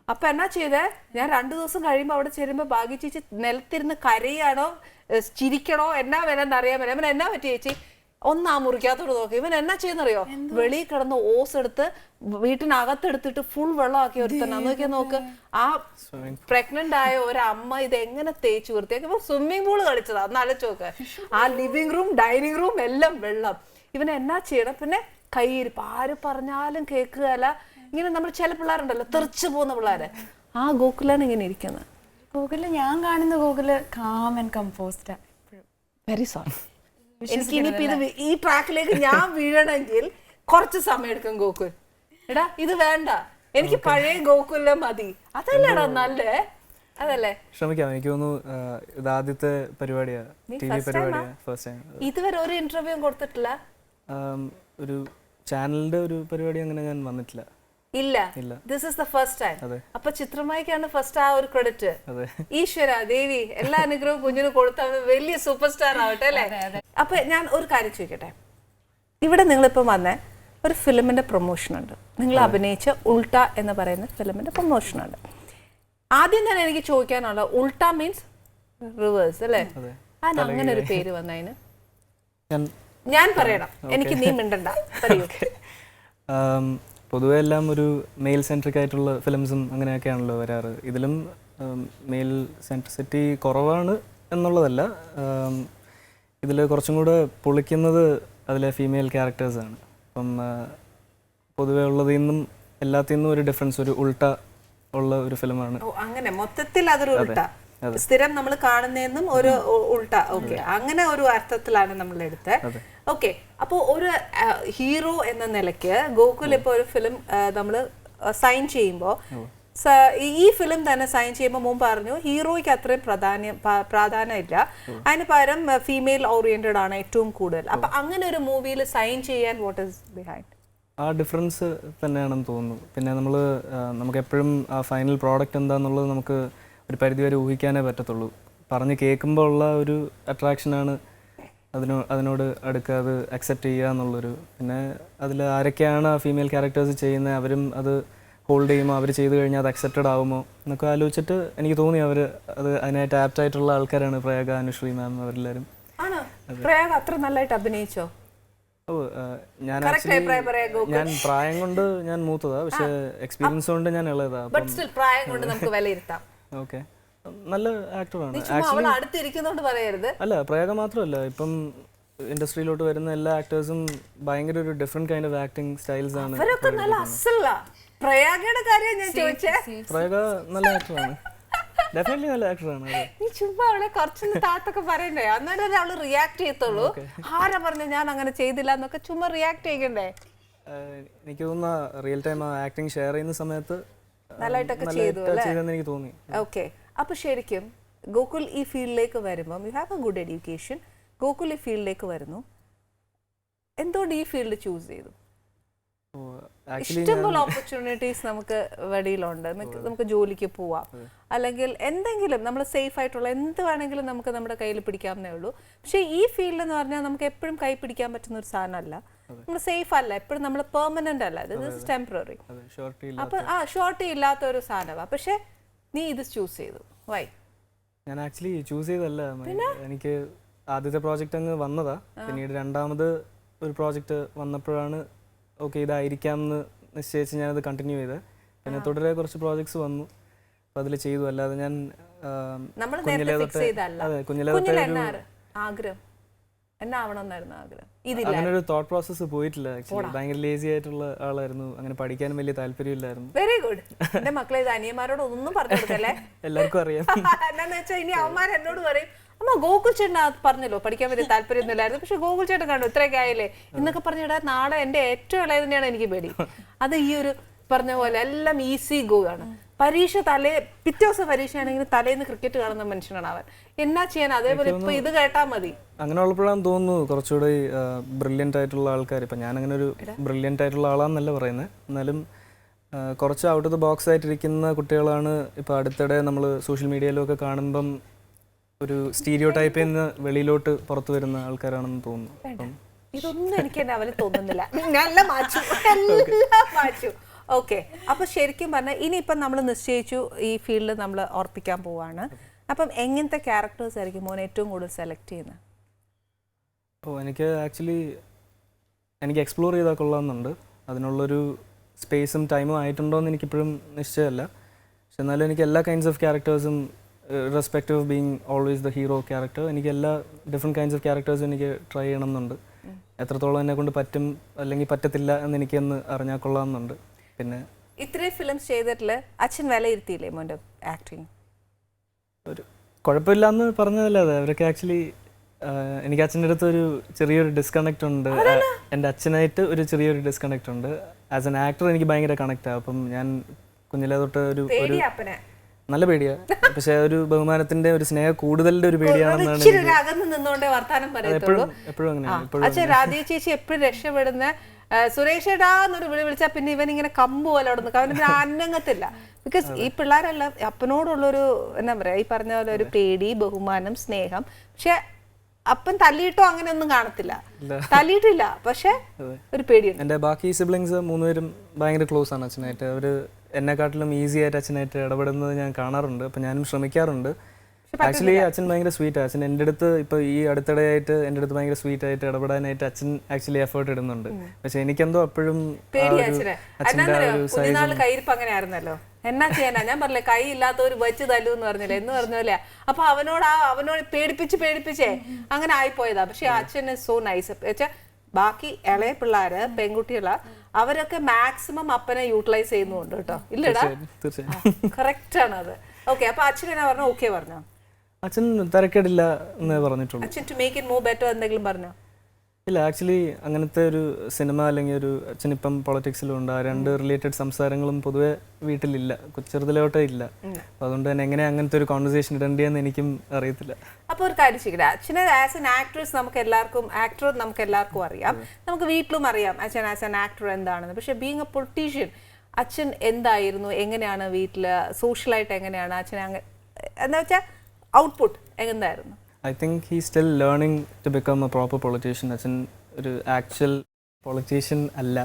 അപ്പൊ എന്നാ ചെയ്തേ, ഞാൻ 2 ദിവസം കഴിയുമ്പോ അവിടെ ചേരുമ്പോ ഭാഗ്യ ചേച്ചി നിലത്തിരുന്ന് കരയാണോ ചിരിക്കണോ എന്നാ വേണമെന്ന് അറിയാൻ പറ്റും. അവൻ എന്നാ പറ്റി ചേച്ചി, ഒന്ന് ആ മുറിക്കകത്തോട് നോക്കി ഇവൻ എന്നാ ചെയ്യുന്നറിയോ വെളിയിൽ കിടന്ന് ഓസ് എടുത്ത് വീട്ടിനകത്തെടുത്തിട്ട് ഫുൾ വെള്ളമാക്കി ഒരുത്തന്നെ നോക്കിയാൽ നോക്ക് ആ പ്രഗ്നന്റ് ആയ ഒരമ്മ ഇത് എങ്ങനെ തേച്ച് വൃത്തിയാക്കി ഇപ്പൊ സ്വിമ്മിംഗ് പൂള് കളിച്ചതാ ഒന്ന് ആലോചിച്ച് ആ ലിവിംഗ് റൂം ഡൈനിങ് റൂം എല്ലാം വെള്ളം ഇവൻ എന്നാ ചെയ്യണം പിന്നെ കയ്യിരിപ്പ് ആര് പറഞ്ഞാലും കേൾക്കുകയല്ല ഇങ്ങനെ നമ്മൾ ചില പിള്ളേരുണ്ടല്ലോ തെറിച്ചു പോകുന്ന പിള്ളേരെ ആ ഗോകുലാണ് ഇങ്ങനെ ഇരിക്കുന്നത് ഗോകുല് ഞാൻ കാണുന്ന Gokul calm and composed very sorry എനിക്ക് ഇനിയിപ്പോ ഇത് ഈ ട്രാക്കിലേക്ക് ഞാൻ വീഴണമെങ്കിൽ കുറച്ച് സമയം എടുക്കും ഗോകുൽ എടാ ഇത് വേണ്ട എനിക്ക് പഴയ ഗോകുലിനെ മതി അതല്ലേടാ നല്ലേ അതല്ലേ ശ്രമിക്കാം എനിക്ക് തോന്നുന്നു ഇത് ആദ്യത്തെ പരിപാടിയാ TV പരിപാടിയാ ഫസ്റ്റ് ടൈം ഇതുവരെ ഒരു ഇന്റർവ്യൂ കൊടുത്തിട്ടില്ല ഒരു ചാനലിന്റെ ഒരു പരിപാടി അങ്ങനെ ഞാൻ വന്നിട്ടില്ല ഇല്ല this is the first time അപ്പൊ ചിത്രമായിക്കാണ് ഫസ്റ്റ് ആ ഒരു ക്രെഡിറ്റ് ഈശ്വര ദേവി എല്ലാ അനുഗ്രഹവും കുഞ്ഞിന് കൊടുത്ത വലിയ സൂപ്പർ സ്റ്റാർ ആവട്ടെ അല്ലേ അപ്പൊ ഞാൻ ഒരു കാര്യം ചോദിക്കട്ടെ ഇവിടെ നിങ്ങളിപ്പം വന്ന ഒരു ഫിലിമിന്റെ പ്രൊമോഷൻ ഉണ്ട് നിങ്ങൾ അഭിനയിച്ച ഉൾട്ട എന്ന് പറയുന്ന ഫിലിമിന്റെ പ്രൊമോഷൻ ഉണ്ട് ആദ്യം തന്നെ എനിക്ക് ചോദിക്കാനുള്ള ഉൾട്ട മീൻസ് റിവേഴ്സ് അല്ലേ അതിന് അങ്ങനെ ഒരു പേര് വന്നതിന് ഞാൻ പറയണം എനിക്ക് നീ മിണ്ടണ്ട പറയൂ പൊതുവെ എല്ലാം ഒരു മെയിൽ സെൻട്രിക് ആയിട്ടുള്ള ഫിലിംസും അങ്ങനെയൊക്കെയാണല്ലോ വരാറ് ഇതിലും മെയിൽ സെൻട്രിസിറ്റി കുറവാണ് എന്നുള്ളതല്ല ഇതിൽ കുറച്ചും കൂടെ പൊളിക്കുന്നത് അതിലെ ഫീമെയിൽ ക്യാരക്ടേഴ്സാണ് അപ്പം പൊതുവെ ഉള്ളതിൽ നിന്നും എല്ലാത്തിൽ നിന്നും ഒരു ഡിഫറൻസ് ഒരു ഉൾട്ട ഉള്ള ഒരു ഫിലിമാണ് അങ്ങനെ മൊത്തത്തിൽ അതൊരു ഉൾട്ട സ്ഥിരം നമ്മൾ കാണുന്നതെന്നും ഒരു ഉൾട്ട ഓക്കെ അങ്ങനെ ഒരു അർത്ഥത്തിലാണ് നമ്മൾ എടുത്തത് ഓക്കെ അപ്പൊ ഒരു ഹീറോ എന്ന നിലയ്ക്ക് ഗോകുൽ ഇപ്പൊ ഒരു ഫിലിം നമ്മൾ സൈൻ ചെയ്യുമ്പോൾ ഈ ഫിലിം തന്നെ സൈൻ ചെയ്യുമ്പോൾ മുമ്പ് പറഞ്ഞു ഹീറോയ്ക്ക് അത്രയും പ്രാധാന്യം ഇല്ല അതിന് പകരം ഫീമെയിൽ ഓറിയന്റഡ് ആണ് ഏറ്റവും കൂടുതൽ അപ്പൊ അങ്ങനെ ഒരു മൂവിയിൽ സൈൻ ചെയ്യാൻ വാട്ട് ഇസ് ബിഹൈൻഡ് ആ ഡിഫറൻസ് തന്നെയാണെന്ന് തോന്നുന്നു പിന്നെ നമുക്ക് എപ്പോഴും ആ ഫൈനൽ പ്രോഡക്റ്റ് എന്താന്നുള്ളത് നമുക്ക് ഒരു പരിധിവരെ ഊഹിക്കാനേ പറ്റത്തുള്ളൂ പറഞ്ഞ് കേൾക്കുമ്പോൾ ഉള്ള ഒരു അട്രാക്ഷനാണ് അതിനോട് അടുക്കുക അത് അക്സെപ്റ്റ് ചെയ്യുക എന്നുള്ളൊരു പിന്നെ അതിൽ ആരൊക്കെയാണ് ആ ഫീമെയിൽ ക്യാരക്ടേഴ്സ് ചെയ്യുന്നത് അവരും അത് ഹോൾഡ് ചെയ്യുമോ അവർ ചെയ്ത് കഴിഞ്ഞാൽ അത് അക്സെപ്റ്റഡ് ആവുമോ എന്നൊക്കെ ആലോചിച്ചിട്ട് എനിക്ക് തോന്നി അവർ അതിനായിട്ട് ആപ്റ്റ് ആയിട്ടുള്ള ആൾക്കാരാണ് പ്രയാഗ അനുശ്രീ മാം അവരെല്ലാവരും പ്രയാഗ അത്ര നല്ലതായിട്ട് അഭിനയിച്ചോ ഞാൻ ഞാൻ പ്രായം കൊണ്ട് ഞാൻ മൂത്തതാ പക്ഷെ എക്സ്പീരിയൻസ് കൊണ്ട് ഞാൻ ഇളയതാ പ്രായം കൊണ്ട് നമുക്ക് വിലയിരുത്താം ഓക്കെ നല്ല ആക്ടറാണ് അല്ല പ്രയാഗ മാത്രമല്ല ഇപ്പം ഇൻഡസ്ട്രിയിലോട്ട് വരുന്ന എല്ലാ ആക്ടേഴ്സും ഭയങ്കര ഒരു different kind of acting styles ആണ് പ്രയാഗ നല്ല ആക്ടറാണ് ഡെഫിനറ്റ്ലി നല്ല ആക്ടറാണ് നീ ചുമ്മാ അവളെ കുറച്ചൊന്ന് താത്തൊക്കെ പറയണ്ടേ അന്നേരം അവള് റിയാക്ട് ചെയ്യത്തുള്ളൂ ആരാ പറഞ്ഞു ഞാൻ അങ്ങനെ ചെയ്തില്ല എന്നൊക്കെ ചുമ്മാ റിയാക്ട് ചെയ്യണ്ടേ എനിക്ക് തോന്നുന്ന റിയൽ ടൈം ആക്ടിങ് ഷെയർ ചെയ്യുന്ന സമയത്ത് നല്ലതായിട്ടൊക്കെ ചെയ്തെന്ന് എനിക്ക് തോന്നി ഓക്കെ അപ്പൊ ശരിക്കും ഗോകുൽ ഈ ഫീൽഡിലേക്ക് വരുമ്പോൾ you have A good education Gokul ഈ ഫീൽഡിലേക്ക് വരുന്നു എന്തുകൊണ്ട് ഈ ഫീൽഡ് ചൂസ് ചെയ്തു ഇഷ്ടംപോലെ ഓപ്പർച്യൂണിറ്റീസ് നമുക്ക് വെളിയിലുണ്ട് നമുക്ക് ജോലിക്ക് പോവാം അല്ലെങ്കിൽ എന്തെങ്കിലും നമ്മൾ സേഫ് ആയിട്ടുള്ള എന്ത് വേണമെങ്കിലും നമുക്ക് നമ്മുടെ കയ്യിൽ പിടിക്കാവുന്നേ ഉള്ളൂ പക്ഷെ ഈ ഫീൽഡ് എന്ന് പറഞ്ഞാൽ നമുക്ക് എപ്പോഴും കൈ പിടിക്കാൻ പറ്റുന്ന ഒരു സാധനമല്ല നമ്മൾ സേഫ് അല്ല എപ്പോഴും നമ്മൾ പെർമനന്റ് അല്ല ഇത് ടെമ്പററി അപ്പൊ ഷോർട്ടി ഇല്ലാത്ത ഒരു സാധനമാണ് പക്ഷെ നീ ഇത് ചൂസ് ചെയ്തു വൈ ഞാൻ ആക്ച്വലി ചൂസ് ചെയ്തല്ല എനിക്ക് ആദ്യത്തെ പ്രോജക്റ്റ് അങ്ങ് വന്നതാ പിന്നീട് രണ്ടാമത് ഒരു പ്രോജക്റ്റ് വന്നപ്പോഴാണ് ഓക്കെ ഇതായിരിക്കാം എന്ന് നിശ്ചയിച്ച് ഞാനത് കണ്ടിന്യൂ ചെയ്ത് പിന്നെ തുടരെ കുറച്ച് പ്രോജക്ട്സ് വന്നു അപ്പോൾ അതിൽ ചെയ്തു അല്ലാതെ ഞാൻ കുഞ്ഞിലേ അങ്ങനെ ഒരു തോട്ട് പ്രോസസ്സ് പോയിട്ടില്ല ആക്ച്വലി ഭയങ്കര ലേസി ആയിട്ടുള്ള ആളായിരുന്നു അങ്ങനെ പഠിക്കാനും വലിയ താല്പര്യമില്ലായിരുന്നു വെരി ഗുഡ് എന്റെ മക്കളെ അനിയന്മാരോട് ഒന്നും പറഞ്ഞു കൊടുക്കല്ലേ എല്ലാവർക്കും അറിയാം എന്താന്ന് വെച്ചാൽ ഇനി അവന്മാർ എന്നോട് പറയും അമ്മ ഗോകുൽ ചേട്ടൻ പറഞ്ഞല്ലോ പഠിക്കാൻ വലിയ താല്പര്യമൊന്നുമില്ലായിരുന്നു പക്ഷെ ഗോകുൽ ചേട്ടൻ കണ്ടു ഇത്രയൊക്കെ ആയില്ലേ എന്നൊക്കെ പറഞ്ഞിടാ നാളെ എന്റെ ഏറ്റവും ഇളയത് തന്നെയാണ് എനിക്ക് പേടി അത് ഈ ഒരു പറഞ്ഞ പോലെ എല്ലാം ഈസി ഗോ ആണ് പരീക്ഷ പിറ്റേ ദിവസം പരീക്ഷ ആണെങ്കിൽ തലേന്ന് ക്രിക്കറ്റ് കാണുന്ന മനുഷ്യനാണ് അവൻ എന്നാ ചെയ്യാൻ അതേപോലെ ഇപ്പൊ ഇത് കേട്ടാ മതി അങ്ങനെ ഉള്ളപ്പോഴാണ് തോന്നുന്നു കുറച്ചുകൂടി ബ്രില്യൻ്റ് ആയിട്ടുള്ള ആൾക്കാർ ഇപ്പം ഞാൻ അങ്ങനെ ഒരു ബ്രില്യൻ്റ് ആയിട്ടുള്ള ആളാന്നല്ല പറയുന്നത് എന്നാലും കുറച്ച് ഔട്ട് ഓഫ് ദ ബോക്സ് ആയിട്ടിരിക്കുന്ന കുട്ടികളാണ് ഇപ്പം അടുത്തിടെ നമ്മൾ സോഷ്യൽ മീഡിയയിലും ഒക്കെ കാണുമ്പം ഒരു സ്റ്റീരിയോ ടൈപ്പിൽ നിന്ന് വെളിയിലോട്ട് പുറത്തു വരുന്ന ആൾക്കാരാണെന്ന് തോന്നുന്നു ഇതൊന്നും എനിക്ക് എന്നെ അവന് തോന്നുന്നില്ല നല്ല മാച്ചു ഓക്കെ അപ്പൊ ശരിക്കും പറഞ്ഞാൽ ഇനിയിപ്പം നമ്മൾ നിശ്ചയിച്ചു ഈ ഫീൽഡ് നമ്മൾ ഉറപ്പിക്കാൻ പോവാണ് അപ്പം എങ്ങനത്തെ ക്യാരക്ടേഴ്സ് ആയിരിക്കും മോൻ ഏറ്റവും കൂടുതൽ സെലക്ട് ചെയ്യുന്നത് എനിക്ക് ആക്ച്വലി എനിക്ക് എക്സ്പ്ലോർ ചെയ്താൽ കൊള്ളാമെന്നുണ്ട്. അതിനുള്ളൊരു സ്പേസും ടൈമും ആയിട്ടുണ്ടോ എന്ന് എനിക്കിപ്പോഴും നിശ്ചയമല്ല. പക്ഷെ എന്നാലും എനിക്ക് എല്ലാ കൈൻഡ്സ് ഓഫ് ക്യാരക്ടേഴ്സും respective of being always the hero character, എനിക്ക് എല്ലാ ഡിഫറെൻറ്റ് കൈൻഡ്സ് ഓഫ് ക്യാരക്ടേഴ്സും എനിക്ക് ട്രൈ ചെയ്യണം എന്നുണ്ട്. എത്രത്തോളം എന്നെ കൊണ്ട് പറ്റും അല്ലെങ്കിൽ പറ്റത്തില്ല എന്ന് എനിക്കൊന്ന് അറിഞ്ഞാൽ കൊള്ളാമെന്നുണ്ട്. പിന്നെ ഇത്രയും ഫിലിംസ് ചെയ്തിട്ടില്ല, അച്ഛൻ വിലയിരുത്തിയില്ലേ മോൻ്റെ ആക്ടിങ്? ഒരു കുഴപ്പമില്ല എന്ന് പറഞ്ഞതല്ലാതെ അവരൊക്കെ ആക്ച്വലി എനിക്ക് അച്ഛൻ്റെ അടുത്ത് ഒരു ചെറിയൊരു ഡിസ്കണക്റ്റ് ഉണ്ട്. എൻ്റെ അച്ഛനായിട്ട് ഒരു ചെറിയൊരു ഡിസ്കണക്റ്റ് ഉണ്ട്. ആസ് എൻ ആക്ടർ എനിക്ക് ഭയങ്കര കണക്റ്റാണ്. അപ്പം ഞാൻ കുഞ്ഞിലെ തൊട്ട് ഒരു നല്ല പേടിയാ, പക്ഷെ ഒരു ബഹുമാനത്തിന്റെ ഒരു സ്നേഹം കൂടുതലിന്റെ ഒരു പേടിയാണെന്നാണ് എപ്പോഴും അങ്ങനെയാണ്. അച്ഛൻ രാധേ ചേച്ചി എപ്പോഴും രക്ഷപ്പെടുന്ന സുരേഷ് ഏടാന്നൊരു വിളി വിളിച്ചാൽ പിന്നെ ഇവൻ ഇങ്ങനെ കമ്പ് പോലെ അവിടെ നിൽക്കും, അവന് പിന്നെ അനങ്ങത്തില്ല. ബിക്കോസ് ഈ പിള്ളേരെല്ലാം അപ്പനോടുള്ളൊരു എന്താ പറയാ, ഈ പറഞ്ഞ പോലെ ഒരു പേടി, ബഹുമാനം, സ്നേഹം. പക്ഷെ അപ്പൻ തല്ലിയിട്ടോ അങ്ങനെ ഒന്നും കാണത്തില്ല, തല്ലിയിട്ടില്ല, പക്ഷെ ഒരു പേടിയുണ്ട്. എൻ്റെ ബാക്കി സിബ്ലിങ്സ് മൂന്നുപേരും ഭയങ്കര ക്ലോസ് ആണ് അച്ഛനായിട്ട്. അവര് എന്നെക്കാട്ടിലും ഈസി ആയിട്ട് അച്ഛനായിട്ട് ഇടപെടുന്നത് ഞാൻ കാണാറുണ്ട്. അപ്പം ഞാനും ശ്രമിക്കാറുണ്ട്. ആക്ച്വലി അച്ഛൻ ഭയങ്കര സ്വീറ്റ്. അച്ഛൻ എൻ്റെ അടുത്ത് ഇപ്പോൾ ഈ അടുത്തിടെയായിട്ട് എൻ്റെ അടുത്ത് ഭയങ്കര സ്വീറ്റ് ആയിട്ട് ഇടപെടാനായിട്ട് അച്ഛൻ ആക്ച്വലി എഫേർട്ട് ഇടുന്നുണ്ട്. പക്ഷെ എനിക്കെന്തോ എപ്പോഴും കയ്യിരിപ്പ് അങ്ങനെ ആയിരുന്നല്ലോ. എന്നാ ചെയ്യാനാ, ഞാൻ പറഞ്ഞില്ലേ കൈ ഇല്ലാത്തവര് വെച്ച് തല്ലു എന്ന് പറഞ്ഞില്ലേ, എന്ന് പറഞ്ഞല്ലേ. അപ്പൊ അവനോട് പേടിപ്പിച്ചേ അങ്ങനെ ആയിപ്പോയതാ. പക്ഷെ അച്ഛൻ സോ നൈസ്. വെച്ചാൽ ബാക്കി ഇളയ പിള്ളേര്, പെൺകുട്ടികളാ, അവരൊക്കെ മാക്സിമം അപ്പനെ യൂട്ടിലൈസ് ചെയ്യുന്നുണ്ട് കേട്ടോ. ഇല്ലടാ, കറക്റ്റ് ആണ് അത്. ഓക്കെ, അപ്പൊ അച്ഛൻ എന്നാ പറഞ്ഞു? ഓക്കെ പറഞ്ഞോ? അച്ഛൻ തിരക്കേടില്ല എന്ന് പറഞ്ഞിട്ടുള്ളൂ. അച്ഛൻ to make it more better എന്തെങ്കിലും പറഞ്ഞോ? ഇല്ല, ആക്ച്വലി അങ്ങനത്തെ ഒരു സിനിമ അല്ലെങ്കിൽ ഒരു അച്ഛനിപ്പം പൊളിറ്റിക്സിലും ഉണ്ട്. ആ രണ്ട് റിലേറ്റഡ് സംസാരങ്ങളും പൊതുവെ വീട്ടിലില്ല, ചെറുതിലോട്ടേ ഇല്ല. അപ്പം അതുകൊണ്ട് തന്നെ എങ്ങനെ അങ്ങനത്തെ ഒരു കോൺവെർസേഷൻ ഇടേണ്ടതെന്ന് എനിക്കും അറിയത്തില്ല. അപ്പോൾ ഒരു കാര്യം ചെയ്യട്ടെ, അച്ഛനെ ആസ് എൻ ആക്ട്രസ് നമുക്ക് എല്ലാവർക്കും അറിയാം, നമുക്ക് വീട്ടിലും അറിയാം അച്ഛൻ ആസ് എൻ ആക്ടർ എന്താണെന്ന്. പക്ഷെ ബീങ് എ പൊളിറ്റീഷ്യൻ അച്ഛൻ എന്തായിരുന്നു, എങ്ങനെയാണ് വീട്ടില് സോഷ്യലായിട്ട് എങ്ങനെയാണ് അച്ഛൻ എന്താ വെച്ചാൽ ഔട്ട്പുട്ട് എന്തായിരുന്നു? I think he's still learning to become a proper politician. അച്ഛൻ ഒരു ആക്ച്വൽ പൊളിറ്റീഷ്യൻ അല്ല.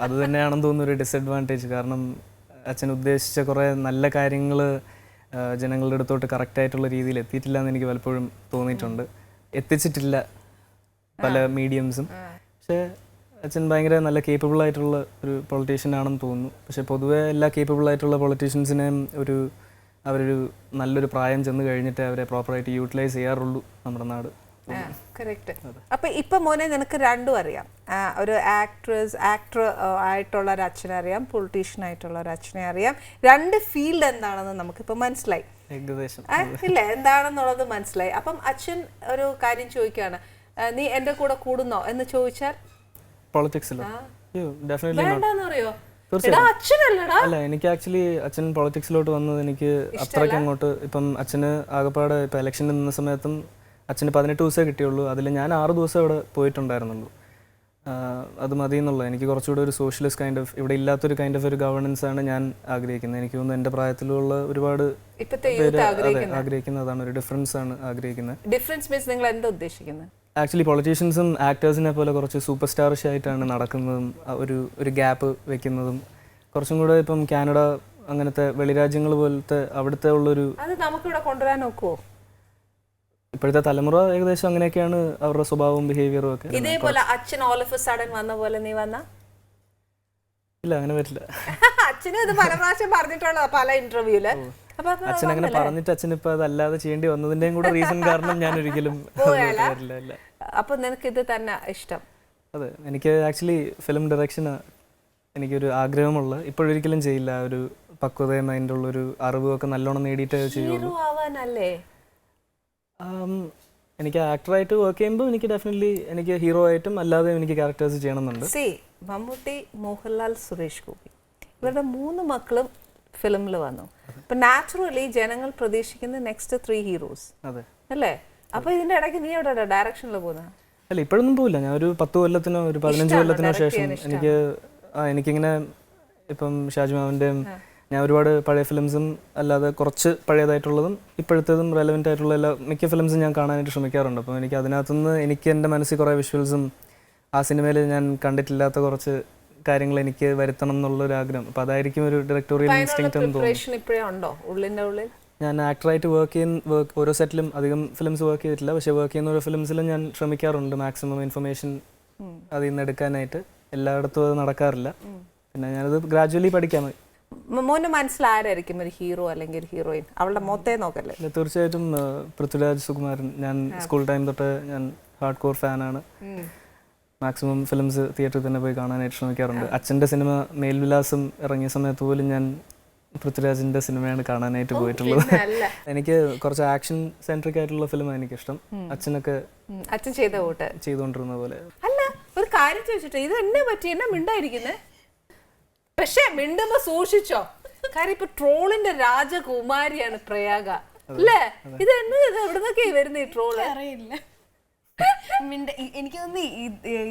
അത് തന്നെയാണെന്ന് തോന്നുന്നു ഒരു ഡിസഡ്വാൻറ്റേജ്. കാരണം അച്ഛൻ ഉദ്ദേശിച്ച കുറേ നല്ല കാര്യങ്ങൾ ജനങ്ങളുടെ അടുത്തോട്ട് കറക്റ്റായിട്ടുള്ള രീതിയിൽ എത്തിയിട്ടില്ല എന്ന് എനിക്ക് പലപ്പോഴും തോന്നിയിട്ടുണ്ട്. എത്തിച്ചിട്ടില്ല പല മീഡിയംസും. പക്ഷേ അച്ഛൻ ഭയങ്കര നല്ല കേപ്പബിൾ ആയിട്ടുള്ള ഒരു പൊളിറ്റീഷ്യൻ ആണെന്ന് തോന്നുന്നു. പക്ഷേ പൊതുവേ എല്ലാ കേപ്പബിൾ ആയിട്ടുള്ള പൊളിറ്റീഷ്യൻസിനെയും അവരൊരു നല്ലൊരു പ്രായം ചെന്ന് കഴിഞ്ഞിട്ട് അവരെ പ്രോപ്പറായിട്ട് യൂട്ടിലൈസ് ചെയ്യാറുള്ളൂ നമ്മുടെ നാട്. കറക്റ്റ്. അപ്പൊ ഇപ്പൊ മോനെ നിനക്ക് രണ്ടും അറിയാം, ഒരു ആക്ടർ ആയിട്ടുള്ള ഒരു അച്ഛനെ അറിയാം, പൊളിറ്റീഷ്യൻ ആയിട്ടുള്ള ഒരു അച്ഛനെ അറിയാം. രണ്ട് ഫീൽഡ് എന്താണെന്ന് നമുക്കിപ്പോ മനസ്സിലായി, ഏകദേശം ഇല്ല എന്താണെന്നുള്ളത് മനസ്സിലായി. അപ്പം അച്ഛൻ ഒരു കാര്യം ചോദിക്കുകയാണ്, നീ എന്റെ കൂടെ കൂടുന്നോ എന്ന് ചോദിച്ചാൽ പൊളിറ്റിക്സിലോ? വേണ്ടെന്ന് പറയോ? അല്ല, എനിക്ക് ആക്ച്വലി അച്ഛൻ പൊളിറ്റിക്സിലോട്ട് വന്നത് എനിക്ക് അത്രയ്ക്ക് അങ്ങോട്ട്, ഇപ്പം അച്ഛന് ആകെപ്പാടെ ഇപ്പം ഇലക്ഷന് നിന്ന സമയത്തും അച്ഛന് 18 ദിവസമേ കിട്ടിയുള്ളൂ. അതിൽ ഞാൻ 6 ദിവസം അവിടെ പോയിട്ടുണ്ടായിരുന്നുള്ളൂ. അത് മതി എന്നുള്ളത്. എനിക്ക് കുറച്ചുകൂടെ ഒരു സോഷ്യലിസ്റ്റ് കൈൻഡ് ഓഫ്, ഇവിടെ ഇല്ലാത്തൊരു കൈൻഡ് ഓഫ് ഒരു ഗവേണൻസ് ആണ് ഞാൻ ആഗ്രഹിക്കുന്നത്. എനിക്ക് തോന്നുന്നു എൻ്റെ പ്രായത്തിലുള്ള ഒരുപാട് പേര് ആഗ്രഹിക്കുന്നതാണ്, ഒരു ഡിഫറൻസ് ആണ് ആഗ്രഹിക്കുന്നത്. ഡിഫറൻസ് മീൻസ് നിങ്ങൾ എന്താ ഉദ്ദേശിക്കുന്നത്? ആക്ച്വലി പൊളിറ്റീഷ്യൻസും ആക്ടേഴ്സിനെ പോലെ കുറച്ച് സൂപ്പർ സ്റ്റാറിഷ് ആയിട്ടാണ് നടക്കുന്നതും ഒരു ഗ്യാപ്പ് വെക്കുന്നതും. കുറച്ചും കൂടെ ഇപ്പം കാനഡ അങ്ങനത്തെ വെളിരാജ്യങ്ങൾ പോലത്തെ അവിടുത്തെ ഉള്ളൊരു, അത് നമുക്കിവിടെ കൊണ്ടുവരാൻ നോക്കുമോ? ഇപ്പോഴത്തെ തലമുറ ഏകദേശം അങ്ങനെയൊക്കെയാണ് അവരുടെ സ്വഭാവവും ബിഹേവിയറും ഒക്കെ. ഇതേപോലെ അച്ഛൻ ഓൾ ഓഫ് എ സഡൻ വന്ന പോലെ നീ വന്ന? ഇല്ല, അങ്ങനെ പറ്റില്ല. അച്ഛനും ഇത് പല പ്രാവശ്യം പറഞ്ഞിട്ടുള്ള പല ഇന്റർവ്യൂല്. അച്ഛൻ അങ്ങനെ പറഞ്ഞിട്ട് അച്ഛനിപ്പോ അതല്ലാതെ ചെയ്യേണ്ടി വന്നതിന്റെയും കൂടെ റീസൺ കാരണം ഞാൻ ഒരിക്കലും. അപ്പൊ നിനക്ക് ഇത് തന്നെ ഇഷ്ടം? അതെ, എനിക്ക് ആക്ച്വലി ഫിലിം ഡയറക്ഷൻ എനിക്കൊരു ആഗ്രഹമുള്ള, ഇപ്പോഴൊരിക്കലും ചെയ്യില്ല. ഒരു പക്വതയും അതിൻ്റെ ഉള്ളൊരു അറിവും ഒക്കെ നല്ലോണം നേടിയിട്ടേ ചെയ്യുള്ളൂ. എനിക്ക് ആക്ടറായിട്ട് വർക്ക് ചെയ്യുമ്പോൾ എനിക്ക് ഡെഫിനറ്റ്ലി എനിക്ക് ഹീറോ ആയിട്ടും അല്ലാതെ എനിക്ക് ക്യാരക്ടേഴ്സ് ചെയ്യണമെന്നുണ്ട്. മമ്മൂട്ടി, മോഹൻലാൽ, സുരേഷ് ഗോപി ഇവരുടെ 3 മക്കളും ഫിലിമിൽ വന്നു. അപ്പൊ നാച്ചുറലി ജനങ്ങൾ പ്രതീക്ഷിക്കുന്ന നെക്സ്റ്റ് 3 ഹീറോസ് അല്ലേ? അപ്പൊ ഇതിന്റെ ഇടയ്ക്ക് നീ എവിടെ ഡയറക്ഷനിൽ പോകുന്ന? അല്ല, ഇപ്പോഴൊന്നും പോയില്ല. ഞാൻ ഒരു 10 കൊല്ലത്തിനോ ഒരു 15 കൊല്ലത്തിനോ ശേഷം എനിക്കിങ്ങനെ ഇപ്പം ഷാജിമാവിൻ്റെയും ഞാൻ ഒരുപാട് പഴയ ഫിലിംസും അല്ലാതെ കുറച്ച് പഴയതായിട്ടുള്ളതും ഇപ്പോഴത്തേതും റെലവെൻ്റ് ആയിട്ടുള്ള മിക്ക ഫിലിംസും ഞാൻ കാണാനായിട്ട് ശ്രമിക്കാറുണ്ട്. അപ്പം എനിക്ക് അതിനകത്തുനിന്ന് എനിക്ക് എൻ്റെ മനസ്സിൽ കുറേ വിഷ്വൽസും ആ സിനിമയിൽ ഞാൻ കണ്ടിട്ടില്ലാത്ത കുറച്ച് കാര്യങ്ങൾ എനിക്ക് വരുത്തണം എന്നുള്ളൊരു ആഗ്രഹം. അപ്പം അതായിരിക്കും ഒരു ഡയറക്ടോറിയൽ ഇൻസ്റ്റിങ്ക്റ്റ് എന്ന് തോന്നുന്നു. ഞാൻ ആക്ടറായിട്ട് ഓരോ സെറ്റിലും അധികം ഫിലിംസ് വർക്ക് ചെയ്തിട്ടില്ല, പക്ഷേ വർക്ക് ചെയ്യുന്ന ഓരോ ഫിലിംസിലും ഞാൻ ശ്രമിക്കാറുണ്ട് മാക്സിമം ഇൻഫർമേഷൻ അതിൽ നിന്ന് എടുക്കാനായിട്ട്. എല്ലായിടത്തും അത് നടക്കാറില്ല, പിന്നെ ഞാനത് ഗ്രാജുവലി പഠിക്കാൻ മതി. മോന് മനസ്സിലാരായിരിക്കും ഒരു ഹീറോ അല്ലെങ്കിൽ ഒരു ഹീറോയിൻ? അവളുടെ മൊത്തേ നോക്കല്ലേ? തീർച്ചയായിട്ടും പൃഥ്വിരാജ് സുകുമാരൻ. ഞാൻ സ്കൂൾ ടൈം തൊട്ട് ഞാൻ ഹാർഡ് കോർ ഫാനാണ്. മാക്സിമം ഫിലിംസ് തിയേറ്ററിൽ തന്നെ പോയി കാണാനായിട്ട് ശ്രമിക്കാറുണ്ട്. അച്ഛൻ്റെ സിനിമ മേൽവിലാസം ഇറങ്ങിയ സമയത്ത് പോലും ഞാൻ പൃഥ്വിരാജിന്റെ സിനിമയാണ് കാണാനായിട്ട് പോയിട്ടുള്ളത്. എനിക്ക് കുറച്ച് ആക്ഷൻ സെൻട്രിക് ആയിട്ടുള്ള ഫിലിമാണ് എനിക്കിഷ്ടം. അച്ഛനൊക്കെ അച്ഛൻ ചെയ്തുകൊണ്ടിരുന്ന പോലെ. അല്ല, ഒരു കാര്യം ചോദിച്ചിട്ട് ഇത് എന്നെ പറ്റി എന്നാ മിണ്ടായിരിക്കുന്നേ? പക്ഷെ മിണ്ടുമ്പോ സൂക്ഷിച്ചോ, കാര്യം ഇപ്പൊ ട്രോളിന്റെ രാജകുമാരിയാണ് പ്രയാഗ അല്ലേ? ഇത് എന്നെ എവിടുന്നൊക്കെ വരുന്ന ഈ ട്രോള് അറിയില്ല. എനിക്ക് തോന്നി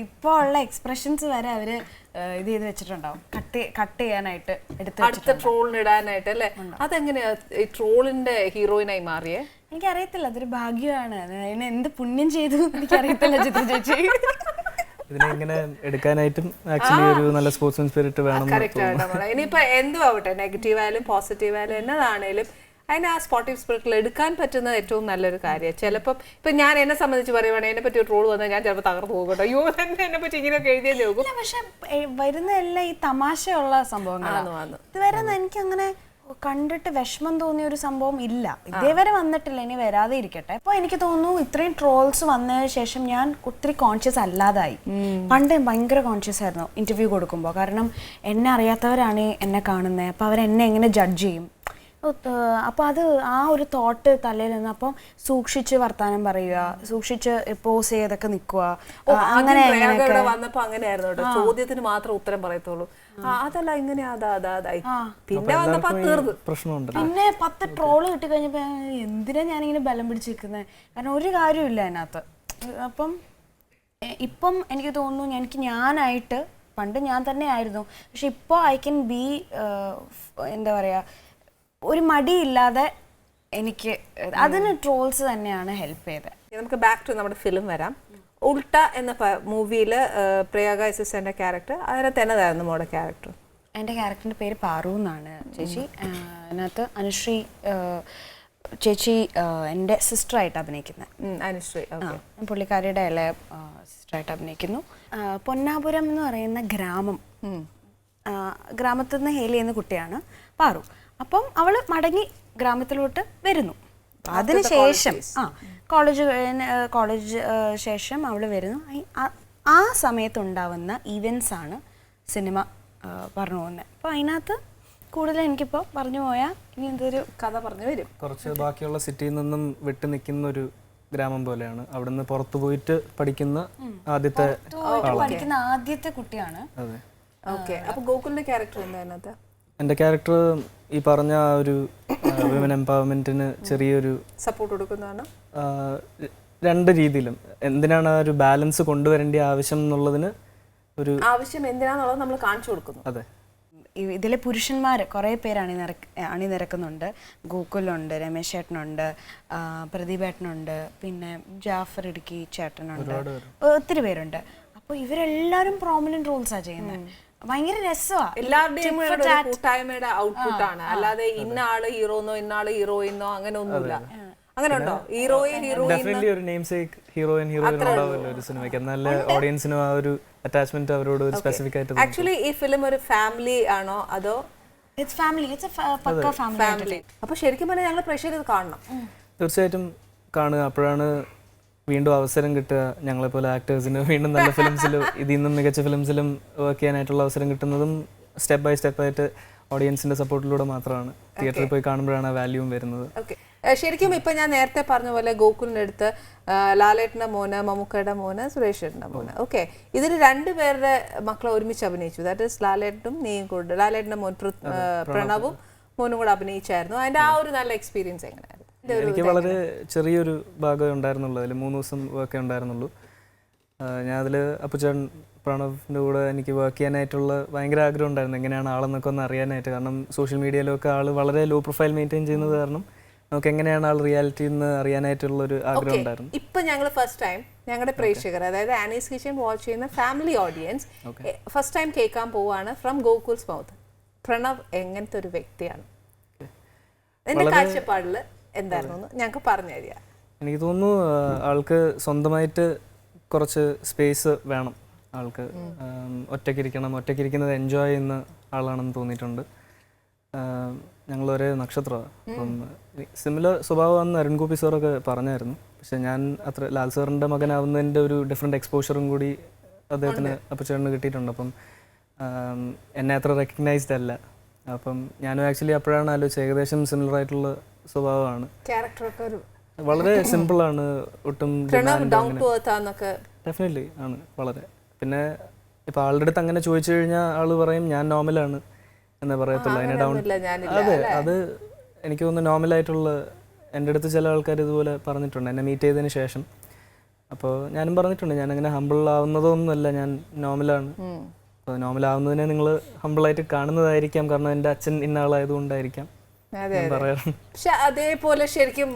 ഇപ്പൊ ഉള്ള എക്സ്പ്രഷൻസ് വരെ അവര് ഇത് ചെയ്ത് വെച്ചിട്ടുണ്ടാവും, കട്ട് ചെയ്യാനായിട്ട് അടുത്ത ട്രോളിന് ഇടാനായിട്ട് അല്ലേ? അതെങ്ങനെയാ ഈ ട്രോളിന്റെ ഹീറോയിനായി മാറിയേ? എനിക്കറിയത്തില്ല, അതൊരു ഭാഗ്യമാണ്. അതിന് എന്ത് പുണ്യം ചെയ്തു എനിക്കറിയത്തില്ല ചിത്ര ചേച്ചി. ഇതിനെ ഇങ്ങനെ എടുക്കാനായിട്ടും ആക്ച്വലി ഒരു നല്ല സ്പോർട്സ്മാൻ സ്പിരിറ്റ് വേണം. ഇനിയിപ്പോ എന്തും ആവട്ടെ, നെഗറ്റീവ് ആയാലും പോസിറ്റീവ് ആയാലും എന്നതാണേലും അതിന് ആ സ്പോർട്ടീവ് സ്പിരിറ്റിൽ എടുക്കാൻ പറ്റുന്നത് ഏറ്റവും നല്ലൊരു കാര്യമാണ്. ചിലപ്പോൾ ഇപ്പൊ ഞാൻ എന്നെ സംബന്ധിച്ച് പറയുവാണെങ്കിൽ എന്നെ പറ്റി ഒരു ട്രോൾ വന്നാൽ ഞാൻ ചിലപ്പോൾ തകർന്നു പോകും. അയ്യോ എന്നെ പറ്റി ഇങ്ങനെയൊക്കെ എഴുതിയേ പോകും. പക്ഷെ വരുന്നതെല്ലാം ഈ തമാശയുള്ള സംഭവങ്ങളാണ്. ഇതുവരെ എനിക്ക് അങ്ങനെ കണ്ടിട്ട് വിഷമം തോന്നിയ ഒരു സംഭവം ഇല്ല, ഇതേവരെ വന്നിട്ടില്ല, ഇനി വരാതെ ഇരിക്കട്ടെ. അപ്പൊ എനിക്ക് തോന്നുന്നു ഇത്രയും ട്രോൾസ് വന്നതിന് ശേഷം ഞാൻ ഒത്തിരി കോൺഷ്യസ് അല്ലാതായി. പണ്ട് ഭയങ്കര കോൺഷ്യസ് ആയിരുന്നു ഇന്റർവ്യൂ കൊടുക്കുമ്പോൾ, കാരണം എന്നെ അറിയാത്തവരാണ് എന്നെ കാണുന്നത്, അപ്പൊ അവരെന്നെ എങ്ങനെ ജഡ്ജ് ചെയ്യും. അപ്പോൾ അത് ആ ഒരു തോട്ട് തലയിൽ നിന്ന് അപ്പം സൂക്ഷിച്ച് വർത്താനം പറയുക, സൂക്ഷിച്ച് പോസ് ചെയ്തൊക്കെ നിൽക്കുക. അങ്ങനെ വന്നപ്പോ അങ്ങനെയായിരുന്നു കേട്ടോ, ചോദ്യത്തിന് മാത്രം ഉത്തരം പറയത്തുള്ളൂ. അതല്ല ഇങ്ങനെ അതായി പിന്നെ വന്നപ്പോ തീർന്നു പ്രശ്നമുണ്ട്. പിന്നെ 10 ട്രോള് കിട്ടിക്കഴിഞ്ഞപ്പോ എന്തിനാ ഞാനിങ്ങനെ ബലം പിടിച്ച് നിൽക്കുന്നത്? കാരണം ഒരു കാര്യമില്ല അതിനകത്ത്. അപ്പം ഇപ്പം എനിക്ക് തോന്നുന്നു എനിക്ക് ഞാനായിട്ട്, പണ്ട് ഞാൻ തന്നെ ആയിരുന്നു, പക്ഷെ ഇപ്പോൾ ഐ ക്യാൻ ബി എന്താ പറയുക, ഒരു മടിയില്ലാതെ എനിക്ക് അതിന് ട്രോൾസ് തന്നെയാണ് ഹെൽപ്പ് ചെയ്തത്. നമുക്ക് ബാക്ക് ടു നമ്മുടെ ഫിലിം വരാം. ഉൾട്ട എന്ന മൂവിയിൽ പ്രയാഗ സിസ്റ്ററിന്റെ ക്യാരക്ടർ, അതിനകത്ത് എന്നതായിരുന്നു മോടെ ക്യാരക്ടർ? എൻ്റെ ക്യാരക്ടറിൻ്റെ പേര് പാറു എന്നാണ് ചേച്ചി. അതിനകത്ത് അനുശ്രീ ചേച്ചി എൻ്റെ സിസ്റ്ററായിട്ട് അഭിനയിക്കുന്നത്. അനുശ്രീ പുള്ളിക്കാരിയുടെ ഇളയ സിസ്റ്ററായിട്ട് അഭിനയിക്കുന്നു. പൊന്നാപുരം എന്ന് പറയുന്ന ഗ്രാമത്തിൽ നിന്ന് ഹെയിൽ ചെയ്യുന്ന കുട്ടിയാണ് പാറു. അപ്പം അവൾ മടങ്ങി ഗ്രാമത്തിലോട്ട് വരുന്നു. അതിനുശേഷം കോളേജ് ശേഷം അവൾ വരുന്നു. ആ സമയത്തുണ്ടാവുന്ന ഈവൻസ് ആണ് സിനിമ പറഞ്ഞു പോകുന്നത്. അപ്പോൾ അതിനകത്ത് കൂടുതൽ എനിക്കിപ്പോൾ പറഞ്ഞു പോയാൽ ഇനി എന്തൊരു കഥ പറഞ്ഞു വരും. കുറച്ച് ബാക്കിയുള്ള സിറ്റിയിൽ നിന്നും വിട്ടു നിൽക്കുന്ന ഒരു ഗ്രാമം പോലെയാണ്. അവിടുന്ന് പുറത്തു പോയിട്ട് പഠിക്കുന്ന ആദ്യത്തെ കുട്ടിയാണ്. അതെ. ഓക്കെ, അപ്പോൾ ഗോകുലിന്റെ ക്യാരക്ടർ എന്താ അതിനകത്ത്? എൻ്റെ ക്യാരക്ടർ ഈ പറഞ്ഞ ഒരു വിമൻ എംപവർമെന്റിന് ചെറിയൊരു സപ്പോർട്ട് കൊടുക്കുന്നതാണ്. രണ്ട് രീതിയിലും എന്തിനാണ് ആ ഒരു ബാലൻസ് കൊണ്ടുവരേണ്ട ആവശ്യം എന്നുള്ളതിന് ഒരു ആവശ്യം എന്തിനാന്നുള്ളത് നമ്മൾ കാണിച്ചു കൊടുക്കുന്നു. അതെ. ഇതിലെ പുരുഷന്മാർ കുറേ പേര് അണിനിരക്കുന്നുണ്ട്. ഗോകുലുണ്ട്, രമേശ് ചേട്ടനുണ്ട്, പ്രദീപ് ഏട്ടനുണ്ട്, പിന്നെ ജാഫർ ഇടുക്കി ചേട്ടനുണ്ട്, ഒത്തിരി പേരുണ്ട്. അപ്പോൾ ഇവരെല്ലാവരും പ്രോമിനന്റ് റോൾസാണ് ചെയ്യുന്നത്. ഭയങ്കര രസമാണ്. എല്ലാവരുടെയും കൂട്ടായ്മയുടെ ഔട്ട്പുട്ട് ആണ്, അല്ലാതെ ഇന്ന ആള് ഹീറോന്നോ ഇന്ന ആള് ഹീറോയിന്നോ അങ്ങനെ ഒന്നുമില്ല. അങ്ങനെ ഉണ്ടോ? ഡെഫിനറ്റ്ലി ഒരു നെയിം സേക്ക് ഹീറോയിൻ ഉണ്ടാവുമല്ലോ ഒരു സിനിമയ്ക്ക്, എന്നാലേ ഓഡിയൻസിനും ആ ഒരു അറ്റാച്ച്മെന്റ് അവരോട് ഒരു സ്പെസിഫിക് ആയിട്ട്. ആക്ച്വലി ഈ ഫിലിം ഒരു ഫാമിലി ആണോ അതോ? It's family, it's a pakka family. അപ്പോൾ ശരിക്കും പറഞ്ഞാൽ ഞങ്ങൾ പ്രേക്ഷകർ കാണണം. തീർച്ചയായിട്ടും കാണുക. അപ്പോഴാണ് വീണ്ടും അവസരം കിട്ടുക. ഞങ്ങളെപ്പോലെ ആക്ടേഴ്സിന് വീണ്ടും നല്ല ഫിലിംസിലും ഇതിൽ നിന്നും മികച്ച ഫിലിംസിലും വർക്ക് ചെയ്യാനായിട്ടുള്ള അവസരം കിട്ടുന്നതും സ്റ്റെപ്പ് ബൈ സ്റ്റെപ്പ് ആയിട്ട് ഓഡിയൻസിന്റെ സപ്പോർട്ടിലൂടെ മാത്രമാണ്. തിയേറ്ററിൽ പോയി കാണുമ്പോഴാണ് വാല്യൂവും വരുന്നത്. ശരിക്കും ഇപ്പൊ ഞാൻ നേരത്തെ പറഞ്ഞ പോലെ ഗോകുലിന്റെ അടുത്ത് ലാലേട്ടന്റെ മോന്, മമ്മൂക്കയുടെ മോന്, സുരേഷ് ഏട്ടന്റെ മോന്. ഓക്കെ, ഇതിൽ രണ്ടുപേരുടെ മക്കളെ ഒരുമിച്ച് അഭിനയിച്ചു. ദാറ്റ് ഈസ് ലാലേട്ടനും നീയും കൂടെ. ലാലേട്ടന്റെ മോൻ പ്രണവും മോനും കൂടെ അഭിനയിച്ചായിരുന്നു. അതിന്റെ ആ ഒരു നല്ല എക്സ്പീരിയൻസ് എങ്ങനെയായിരുന്നു? എനിക്ക് വളരെ ചെറിയൊരു ഭാഗമേ ഉണ്ടായിരുന്നുള്ളൂ, അതിൽ 3 ദിവസം വർക്ക് ഉണ്ടായിരുന്നുള്ളൂ. ഞാൻ അതിൽ അപ്പുചേട്ടൻ പ്രണവിൻ്റെ കൂടെ എനിക്ക് വർക്ക് ചെയ്യാനായിട്ടുള്ള ഭയങ്കര ആഗ്രഹം ഉണ്ടായിരുന്നു, എങ്ങനെയാണ് ആളെന്നൊക്കെ ഒന്ന് അറിയാനായിട്ട്. കാരണം സോഷ്യൽ മീഡിയയിലൊക്കെ ആൾ വളരെ ലോ പ്രൊഫൈൽ മെയിൻറ്റെയിൻ ചെയ്യുന്നത് കാരണം നമുക്ക് എങ്ങനെയാണ് ആൾ റിയാലിറ്റി എന്ന് അറിയാനായിട്ടുള്ളൊരു ആഗ്രഹം ഉണ്ടായിരുന്നു. ഇപ്പം ഞങ്ങൾ ഫസ്റ്റ് ടൈം ഞങ്ങളുടെ പ്രേക്ഷകർ, അതായത് ആനീസ് കിച്ചൻ വാച്ച് ചെയ്യുന്ന ഫാമിലി ഓഡിയൻസ് ഫസ്റ്റ് ടൈം കേൾക്കാൻ പോവുകയാണ് ഫ്രം ഗോകുൽസ് മൗത്ത്. പ്രണവ് എങ്ങനത്തെ ഒരു വ്യക്തിയാണ്? എന്റെ കാഴ്ചപ്പാടിൽ എന്തായിരുന്നു ഞങ്ങൾക്ക് പറഞ്ഞു തരിക. എനിക്ക് തോന്നുന്നു ആൾക്ക് സ്വന്തമായിട്ട് കുറച്ച് സ്പേസ് വേണം. ആൾക്ക് ഒറ്റയ്ക്കിരിക്കുന്നത് എൻജോയ് ചെയ്യുന്ന ആളാണെന്ന് തോന്നിയിട്ടുണ്ട്. ഞങ്ങൾ ഒരേ നക്ഷത്രമാണ്. അപ്പം സിമിലർ സ്വഭാവമാണെന്ന് അരുൺ ഗോപി സാറൊക്കെ പറഞ്ഞായിരുന്നു. പക്ഷെ ഞാൻ അത്ര ലാൽ സാറിൻ്റെ മകനാവുന്നതിൻ്റെ ഒരു ഡിഫറെൻറ്റ് എക്സ്പോഷറും കൂടി അദ്ദേഹത്തിന് അപ്പച്ചേട്ടന് കിട്ടിയിട്ടുണ്ട്. അപ്പം എന്നെ അത്ര റെക്കഗ്നൈസ്ഡ് അല്ല. അപ്പം ഞാനും ആക്ച്വലി അപ്പോഴാണ് ആലോചിച്ചത് ഏകദേശം സിമിലർ ആയിട്ടുള്ള സ്വഭാവമാണ്. ക്യാരക്ടറൊക്കെ ഒരു വളരെ സിമ്പിളാണ്, ഒട്ടും ഡെഫിനറ്റ്ലി ആണ് വളരെ. പിന്നെ ഇപ്പം ആളുടെ അടുത്ത് അങ്ങനെ ചോദിച്ചു കഴിഞ്ഞാൽ ആൾ പറയും ഞാൻ നോർമലാണ് എന്നേ പറയത്തുള്ളൂ. അതിനെ ഡൗൺ അതെ, അത് എനിക്ക് തോന്നുന്നു നോർമലായിട്ടുള്ള എൻ്റെ അടുത്ത് ചില ആൾക്കാർ ഇതുപോലെ പറഞ്ഞിട്ടുണ്ട് എന്നെ മീറ്റ് ചെയ്തതിന് ശേഷം. അപ്പോൾ ഞാനും പറഞ്ഞിട്ടുണ്ട് ഞാനങ്ങനെ ഹമ്പിൾ ആവുന്നതൊന്നുമല്ല, ഞാൻ നോർമലാണ്. അപ്പോൾ നോർമലാവുന്നതിനെ നിങ്ങൾ ഹമ്പിളായിട്ട് കാണുന്നതായിരിക്കാം, കാരണം എൻ്റെ അച്ഛൻ ഇന്ന ആളായതുകൊണ്ടായിരിക്കാം പറയാറുണ്ട്. പക്ഷെ അതേപോലെ ശരിക്കും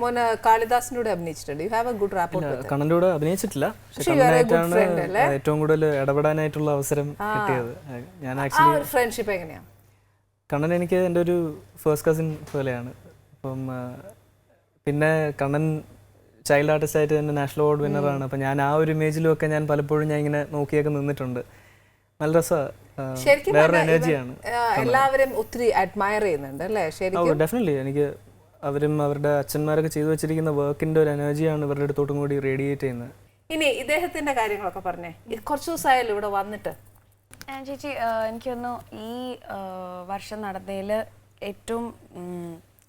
കാളിദാസിനോട് അഭിനയിച്ചിട്ടുണ്ട്. You have A good rapport. കണ്ണൻ്റെ കൂടെ അഭിനയിച്ചിട്ടില്ല, പക്ഷെ കണ്ണനായിട്ടാണ് ഏറ്റവും കൂടുതൽ ഇടപെടാനായിട്ടുള്ള അവസരം കിട്ടിയത്. ഞാൻ ആക്ച്വലി ഫ്രണ്ട്ഷിപ്പ് എങ്ങനെയാ? കണ്ണൻ എനിക്ക് എൻ്റെ ഒരു ഫസ്റ്റ് കസിൻ പോലെയാണ്. അപ്പം പിന്നെ കണ്ണൻ ചൈൽഡ് ആർട്ടിസ്റ്റ് ആയിട്ട് തന്നെ നാഷണൽ അവാർഡ് വിന്നറാണ്. അപ്പം ഞാൻ ആ ഒരു ഇമേജിലും ഒക്കെ ഞാൻ പലപ്പോഴും ഞാൻ ഇങ്ങനെ നോക്കിയൊക്കെ നിന്നിട്ടുണ്ട്. നല്ല രസമാണ്, വേറെ എനർജിയാണ്. എല്ലാവരും ഒത്തിരി അഡ്മയർ ചെയ്യുന്നുണ്ട് അല്ലേ? ശരിക്കും ഡെഫിനറ്റ്ലി എനിക്ക് അവരും അവരുടെ അച്ഛന്മാരൊക്കെ ചെയ്തു വെച്ചിരിക്കുന്ന വർക്കിന്റെ ഒരു എനർജിയാണ് ഇവരുടെ അടുത്തോട്ടും കൂടി റേഡിയേറ്റ് ചെയ്യുന്നത്. ഇനി ഇദ്ദേഹത്തിന്റെ കാര്യങ്ങളൊക്കെ പറഞ്ഞേ. കുറച്ച് ദിവസമായാലും ഇവിടെ വന്നിട്ട്. ചേച്ചി എനിക്ക് തോന്നുന്നു ഈ വർഷം നടന്നതിൽ ഏറ്റവും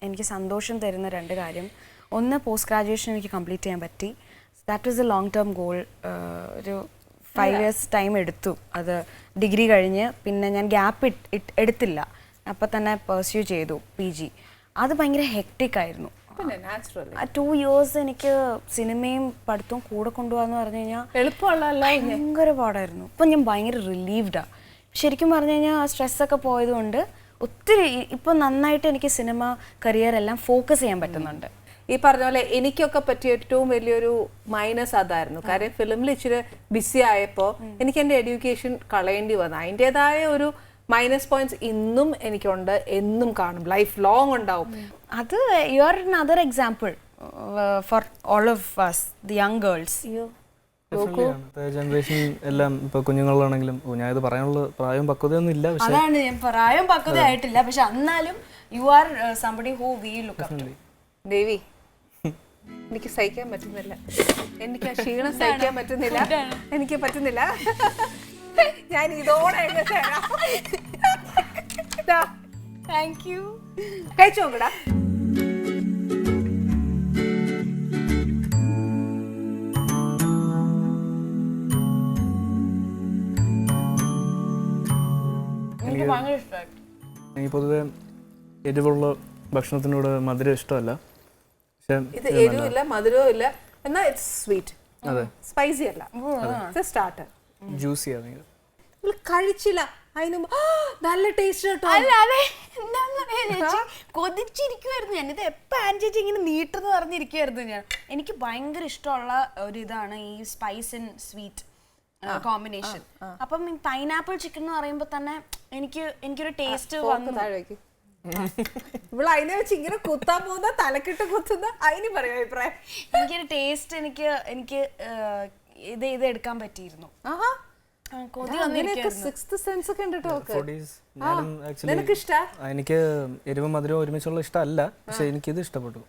എനിക്ക് സന്തോഷം തരുന്ന 2 കാര്യം. ഒന്ന്, പോസ്റ്റ് ഗ്രാജുവേഷൻ എനിക്ക് കംപ്ലീറ്റ് ചെയ്യാൻ പറ്റി. That was A long term goal. ഒരു 5 years ടൈം എടുത്തു അത് ഡിഗ്രി കഴിഞ്ഞ്. പിന്നെ ഞാൻ ഗ്യാപ്പ് എടുത്തില്ല, അപ്പം തന്നെ പെർസ്യൂ ചെയ്തു PG. അത് ഭയങ്കര ഹെക്ടിക് ആയിരുന്നു. 2 years എനിക്ക് സിനിമയും പഠിത്തവും കൂടെ കൊണ്ടുപോകാന്ന് പറഞ്ഞു കഴിഞ്ഞാൽ എളുപ്പമുള്ള ഭയങ്കര പാടായിരുന്നു. ഇപ്പം ഞാൻ ഭയങ്കര റിലീവ്ഡാണ്. ശരിക്കും പറഞ്ഞു കഴിഞ്ഞാൽ ആ സ്ട്രെസ്സൊക്കെ പോയതുകൊണ്ട് ഒത്തിരി ഇപ്പം നന്നായിട്ട് എനിക്ക് സിനിമ കരിയർ എല്ലാം ഫോക്കസ് ചെയ്യാൻ പറ്റുന്നുണ്ട്. ഈ പറഞ്ഞ പോലെ എനിക്കൊക്കെ പറ്റിയ ഏറ്റവും വലിയൊരു മൈനസ് അതായിരുന്നു. കാര്യം ഫിലിമിൽ ഇച്ചിരി ബിസി ആയപ്പോൾ എനിക്ക് എൻ്റെ എഡ്യൂക്കേഷൻ കളയേണ്ടി വന്നു. അതിൻ്റെതായ ഒരു മൈനസ് പോയിന്റ്സ് ഇന്നും എനിക്കുണ്ട്, എന്നും കാണും, ലൈഫ് ലോങ് ഉണ്ടാവും. അത് you are another example for all of us, the young girls. Generation എല്ലാം ഇപ്പൊ കുഞ്ഞുങ്ങളാണെങ്കിലും ഞാൻ ഇത് പറയാനുള്ള പ്രായം പക്വതയൊന്നും ഇല്ല. അതാണ് ഞാൻ പ്രായം പക്വത ആയിട്ടില്ല, പക്ഷെ എന്നാലും you are somebody who we look up to. Devi, എനിക്ക് സഹിക്കാൻ പറ്റുന്നില്ല, എനിക്ക് ആ ക്ഷീണം സഹിക്കാൻ പറ്റുന്നില്ല, എനിക്ക് പറ്റുന്നില്ല. ഞാൻ ഇതോടെ താങ്ക് യു. കഴിച്ചു നോക്കടാ. എനിക്ക് പൊതുവെ എരിവുള്ള ഭക്ഷണത്തിനോട് മധുരം ഇഷ്ടമല്ല. ഇത് എരിവില്ല, മധുരവും ഇല്ല, എന്നാൽ ഇറ്റ്സ് സ്വീറ്റ്. അതെ, സ്പൈസി അല്ല, സ്റ്റാർട്ടർ. ജ്യൂസി ആണ്. കഴിച്ചില്ല, അതിന് നല്ല ടേസ്റ്റ് കേട്ടോ. കൊതിച്ചിരിക്കുവായിരുന്നു ഞാൻ. ഇത് എപ്പോ ചേച്ചി ഇങ്ങനെ നീട്ടെന്ന് പറഞ്ഞിരിക്കുവായിരുന്നു ഞാൻ. എനിക്ക് ഭയങ്കര ഇഷ്ടമുള്ള ഒരു ഇതാണ് ഈ സ്പൈസ് ആൻഡ് സ്വീറ്റ് കോമ്പിനേഷൻ. അപ്പം പൈനാപ്പിൾ ചിക്കൻ എന്ന് പറയുമ്പോൾ തന്നെ എനിക്കൊരു ടേസ്റ്റ് വന്നു. ഇവിടെ അതിനെ വെച്ച് ഇങ്ങനെ കുത്താൻ പോകുന്ന, തലക്കിട്ട് കുത്തുന്ന, അതിന് പറയാം അഭിപ്രായം. എനിക്കൊരു ടേസ്റ്റ് എനിക്ക് ഇത് എടുക്കാൻ പറ്റിയിരുന്നു. എനിക്ക് എരിവും മധുരവും ഒരുമിച്ചുള്ള ഇഷ്ടമല്ല, പക്ഷെ എനിക്കിത് ഇഷ്ടപ്പെട്ടു.